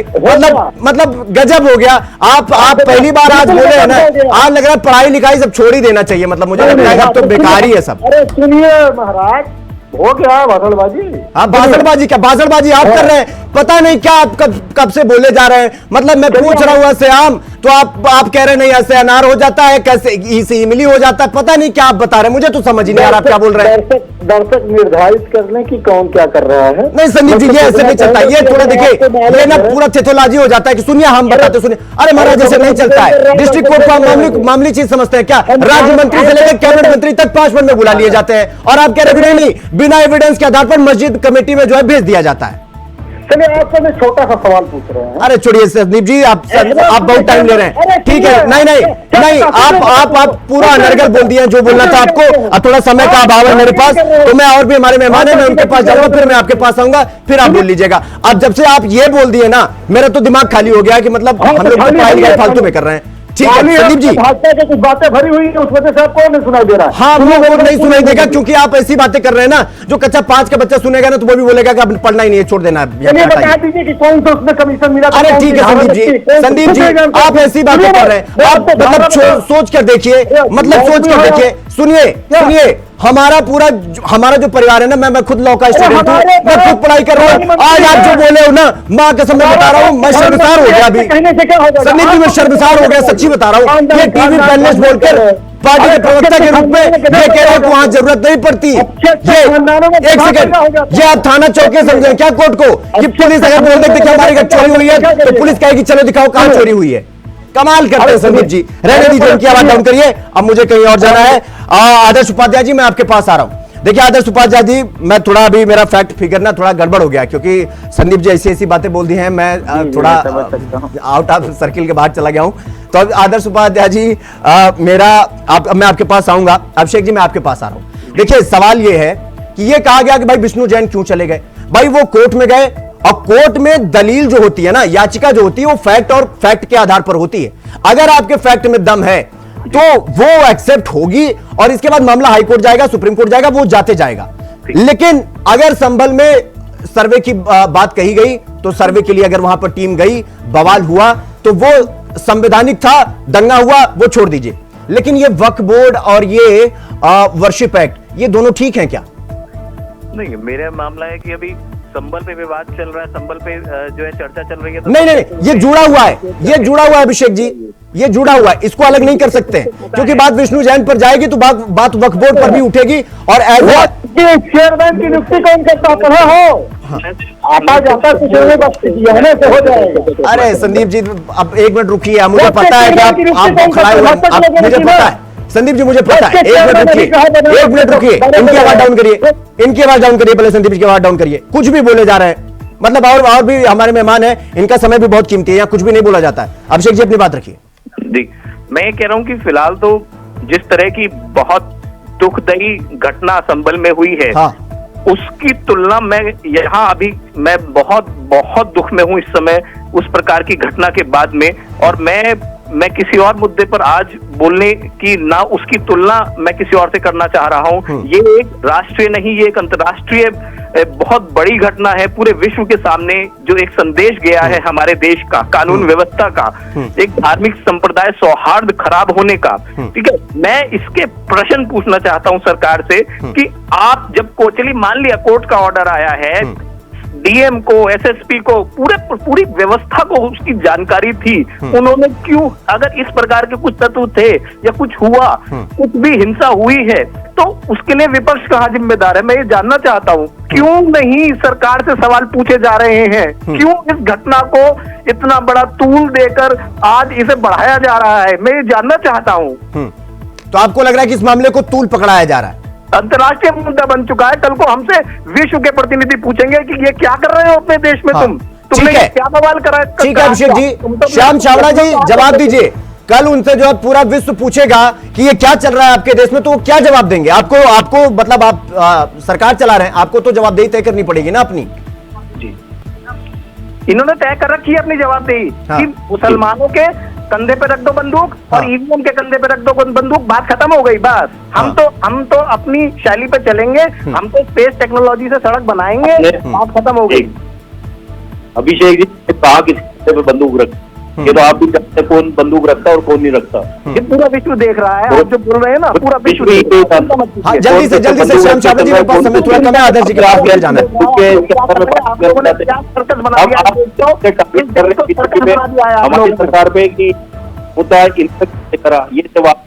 मतलब गजब हो गया। आप पहली बार आज बोले हैं ना, आज लग रहा है पढ़ाई लिखाई सब छोड़ ही देना चाहिए, मतलब मुझे लग रहा है अब तो बेकार ही है सब। अरे सुनिए महाराज, हो गया भाषणबाजी। आप भाषणबाजी क्या, भाषणबाजी आप कर रहे हैं, पता नहीं क्या आप कब से बोले जा रहे हैं। मतलब मैं पूछ रहा हूं ऐसे आम, तो आप कह रहे नहीं ऐसे अनार हो जाता है, कैसे ई से इमली हो जाता है, पता नहीं क्या आप बता रहे हैं, मुझे तो समझ ही नहीं आ रहा आप क्या बोल रहे हैं। दर्शक निर्धारित कर लें कि कौन क्या कर रहा है। नहीं संदीप जी ये ऐसे नहीं चलता, ये थोड़ा देखिए ये ना पूरा थिथोलॉजी हो जाता है कि सुनिए हम बताते सुनिए। अरे महाराज जैसे नहीं चलता है, डिस्ट्रिक्ट कोर्ट को मामूली चीज समझते हैं क्या? राज्य मंत्री से लेकर कैबिनेट मंत्री तक 5 मिनट में बुला लिए जाते हैं और आप कह रहे नहीं, बिना एविडेंस के आधार पर मस्जिद कमेटी में जो है भेज दिया जाता है। चलिए आपसे मैं छोटा सा सवाल पूछ रहे हैं। अरे छोड़िए संदीप जी, आप बहुत टाइम ले रहे हैं। ठीक है, नहीं आप पूरा अनर्गल बोल दिए जो बोलना था आपको। अब थोड़ा समय का अभाव है मेरे पास, तो मैं और भी हमारे मेहमान है, मैं उनके पास जाऊंगा, फिर मैं आपके पास आऊंगा, फिर आप बोल लीजिएगा। अब जब से आप ये बोल दिए ना, मेरा तो दिमाग खाली हो गया कि मतलब हम लोग पढ़ाई लिखाई फालतू में कर रहे हैं। ठीक है संदीप जी, भाजपा की कुछ बातें भरी हुई है, उस वजह से आपको नहीं सुनाई दे रहा है। हाँ वो नहीं सुनाई देगा क्योंकि आप ऐसी बातें कर रहे हैं ना, जो कच्चा 5 का बच्चा सुनेगा ना तो वो भी बोलेगा कि अब पढ़ना ही नहीं है, छोड़ देना है। बता दीजिए कि कौन सा उसमें कमीशन मिला। अरे ठीक है संदीप जी आप ऐसी बातें कर रहे हैं, आप मतलब सोच कर देखिए, मतलब सोच कर देखिए। सुनिए हमारा जो परिवार है ना, मैं खुद लॉ का स्टूडेंट हूं, मैं खुद पढ़ाई कर रहा हूं। आज आप जो बोले हो ना, मां कसम मैं बता रहा हूं, मैं शर्मसार हो गया अभी संदीप जी, मैं शर्मसार हो गया, सच्ची बता रहा हूं। ये टीवी पैनलिस्ट बोलकर पार्टी के प्रवक्ता के रूप में ये कह रहे हैं कि वहां जरूरत नहीं पड़ती। ये एक सेकंड, ये आप थाना चौकी समझे क्या कोर्ट को कि पुलिस अगर बोल देते कि हमारी घर चोरी हुई है तो पुलिस कहेगी चलो दिखाओ कहां चोरी हुई है। कमाल करते हैं संदीप जी। रहने दीजिए, उनकी आवाज डाउन करिए, अब मुझे कहीं और जाना है। आदर्श उपाध्याय जी मैं आपके पास आ रहा हूं। देखिए आदर्श उपाध्याय जी, मैं थोड़ा अभी मेरा फैक्ट फिगर ना थोड़ा गड़बड़ हो गया क्योंकि संदीप जी ऐसी बातें बोल दी हैं, मैं थोड़ा आउट ऑफ सर्किल के बाहर चला गया हूं। तो आदर्श उपाध्याय जी मैं आपके पास आऊंगा। अभिषेक जी मैं आपके पास आ रहा हूं। देखिए सवाल ये है कि ये कहा गया कि भाई विष्णु जैन क्यों चले गए। भाई वो कोर्ट में गए और कोर्ट में दलील जो होती है ना, याचिका जो होती है वो फैक्ट और फैक्ट के आधार पर होती है। अगर आपके फैक्ट में दम है तो वो एक्सेप्ट होगी और इसके बाद मामला हाई कोर्ट जाएगा, सुप्रीम कोर्ट जाएगा, वो जाते जाएगा। लेकिन अगर संभल में सर्वे की बात कही गई तो सर्वे के लिए अगर वहां पर टीम गई, बवाल हुआ तो वो संवैधानिक था, दंगा हुआ, वो छोड़ दीजिए। लेकिन ये वक्फ बोर्ड और ये वर्शिप एक्ट, ये दोनों ठीक है क्या? नहीं, मेरा मामला है कि अभी संबल पे विवाद चल रहा है, संबल पे जो है चर्चा चल रही है, तो नहीं नहीं नहीं, ये जुड़ा हुआ है, ये जुड़ा हुआ है अभिषेक जी, ये जुड़ा हुआ है, इसको अलग नहीं कर सकते क्योंकि बात विष्णु जैन पर जाएगी तो बात वक्फ बोर्ड पर भी उठेगी। और चेयरमैन की नियुक्ति कौन करता कहाँ हो, आता जाता कुछ होने से हो जाएगा। अरे संदीप जी अब एक मिनट रुकिए, मुझे पता है कि आप खड़ा हुए, मुझे पता है संदीप जी, मुझे पता है, एक मिनट रुकिए, इनकी आवाज डाउन करिए, इनकी आवाज डाउन करिए, पहले संदीप जी की आवाज डाउन करिए। कुछ भी बोले जा रहे हैं, मतलब और भी हमारे मेहमान हैं, इनका समय भी बहुत कीमती है, यहाँ कुछ भी नहीं बोला जाता है। अभिषेक जी अपनी बात रखिए। जी, मैं ये कह रहा हूँ कि फिलहाल तो जिस तरह की बहुत दुखदायी घटना संबल में हुई है, हाँ। उसकी तुलना मैं यहाँ अभी मैं बहुत दुख में हूँ इस समय उस प्रकार की घटना के बाद में, और मैं किसी और मुद्दे पर आज बोलने की ना उसकी तुलना मैं किसी और से करना चाह रहा हूँ। ये एक राष्ट्रीय नहीं, ये एक अंतर्राष्ट्रीय बहुत बड़ी घटना है, पूरे विश्व के सामने जो एक संदेश गया है हमारे देश का, कानून व्यवस्था का, एक धार्मिक संप्रदाय सौहार्द खराब होने का। ठीक है, मैं इसके प्रश्न पूछना चाहता हूं सरकार से कि आप जब चलिए मान लिया कोर्ट का ऑर्डर आया है, डीएम को, एसएसपी को, पूरी व्यवस्था को उसकी जानकारी थी, उन्होंने क्यों, अगर इस प्रकार के कुछ तत्व थे या कुछ हुआ, कुछ भी हिंसा हुई है, तो उसके लिए विपक्ष कहाँ जिम्मेदार है? मैं ये जानना चाहता हूँ, क्यों नहीं सरकार से सवाल पूछे जा रहे हैं? क्यों इस घटना को इतना बड़ा तूल देकर आज इसे बढ़ाया जा रहा है? मैं ये जानना चाहता हूँ। तो आपको लग रहा है कि इस मामले को तूल पकड़ाया जा रहा है? अंतर्राष्ट्रीय मुद्दा बन चुका है, कल को हमसे विश्व के प्रतिनिधि पूछेंगे कि ये क्या कर रहे हो अपने देश में, तुमने क्या बवाल करा? ठीक है अभिषेक जी, श्याम छाबड़ा जी जवाब दीजिए, कल उनसे जो पूरा विश्व पूछेगा कि ये क्या चल रहा है आपके देश में, तो वो क्या जवाब देंगे? आपको मतलब आप सरकार चला रहे हैं, आपको तो जवाबदेही तय करनी पड़ेगी ना अपनी। जी, इन्होंने तय कर रखी है अपनी जवाबदेही कि मुसलमानों के कंधे पे रख दो बंदूक और ईवीएम के कंधे पे रख दो बंदूक, बात खत्म हो गई। बस हम तो अपनी शैली पे चलेंगे, हम तो स्पेस टेक्नोलॉजी से सड़क बनाएंगे, बात खत्म हो गई। अभिषेक जी कहा किसी पे बंदूक रख, ये तो आप भी जानते कौन बंदूक रखता और कौन नहीं रखता, ये पूरा विश्व देख रहा है। आप जो बोल रहे हैं ना, पूरा विश्व जल्दी से श्याम छाबड़ा जी, मेरे पास समय थोड़ा कम है, आदर्श जी के पास क्या जाना हमारी सरकार पे कि मुद्दा करा, ये जवाब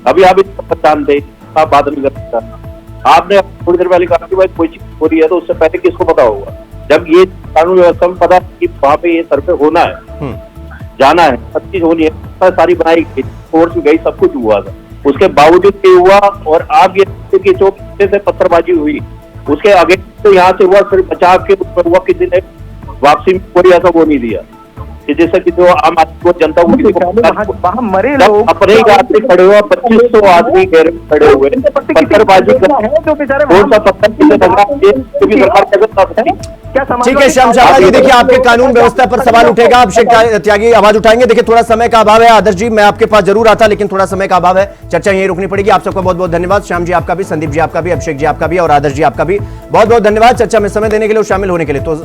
अभी आप इसको पहचान दे, आप बात नहीं कर सकता। आपने थोड़ी देर पहले कहा कि भाई कोई चीज हो रही है तो उससे पहले किसको पता होगा? जब ये कानून व्यवस्था में पता कि वहां पे ये सर्वे होना है, जाना है, सब चीज होनी है, सारी बनाई गई, कोर्ट में गई, सब कुछ हुआ था, उसके बावजूद ये हुआ। और आप ये कि जो से पत्थरबाजी हुई उसके आगे तो यहाँ से हुआ, फिर बचाव के ऊपर हुआ, किसी ने वापसी में कोई ऐसा वो नहीं दिया कि जैसे कि जो आम आदमी को जनता को मरे लोग अपने ही आदमी खड़े हुआ, 2500 आदमी घेरे खड़े हुए, पत्थरबाजी कौन सा पत्थर। ठीक है श्याम छाबड़ा जी, देखिए आपके कानून व्यवस्था पर सवाल उठेगा, अभिषेक त्यागी आवाज उठाएंगे। देखिए थोड़ा समय का अभाव है, आदर्श जी मैं आपके पास जरूर आता, लेकिन थोड़ा समय का अभाव है, चर्चा यहीं रुकनी पड़ेगी। आप सबका बहुत बहुत धन्यवाद, श्याम जी आपका भी, संदीप जी आपका भी, अभिषेक जी आपका भी और आदर्श जी आपका भी बहुत बहुत धन्यवाद चर्चा में समय देने के लिए और शामिल होने के लिए। तो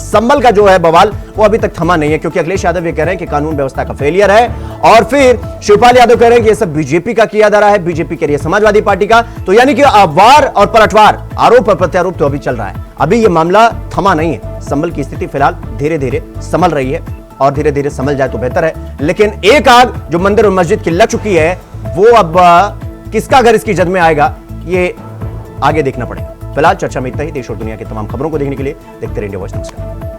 संबल का जो है बवाल वो अभी तक थमा नहीं है, क्योंकि अखिलेश यादव ये कह रहे हैं कि कानून व्यवस्था का फेलियर है, और फिर शिवपाल यादव कह रहे हैं कि ये सब बीजेपी का किया जा रहा है, बीजेपी के लिए समाजवादी पार्टी का। तो यानी कि वार और पलटवार, आरोप और प्रत्यारोप तो अभी चल रहा है, अभी ये मामला थमा नहीं है। संबल की स्थिति फिलहाल धीरे धीरे संभल रही है और धीरे धीरे संभल जाए तो बेहतर है, लेकिन एक आग जो मंदिर और मस्जिद की लग चुकी है वो अब किसका घर इसकी जद में आएगा ये आगे देखना पड़ेगा। फिलहाल चर्चा में इतना ही। देश और दुनिया की तमाम खबरों को देखने के लिए देखते रहिए इंडिया वॉइस। नमस्कार।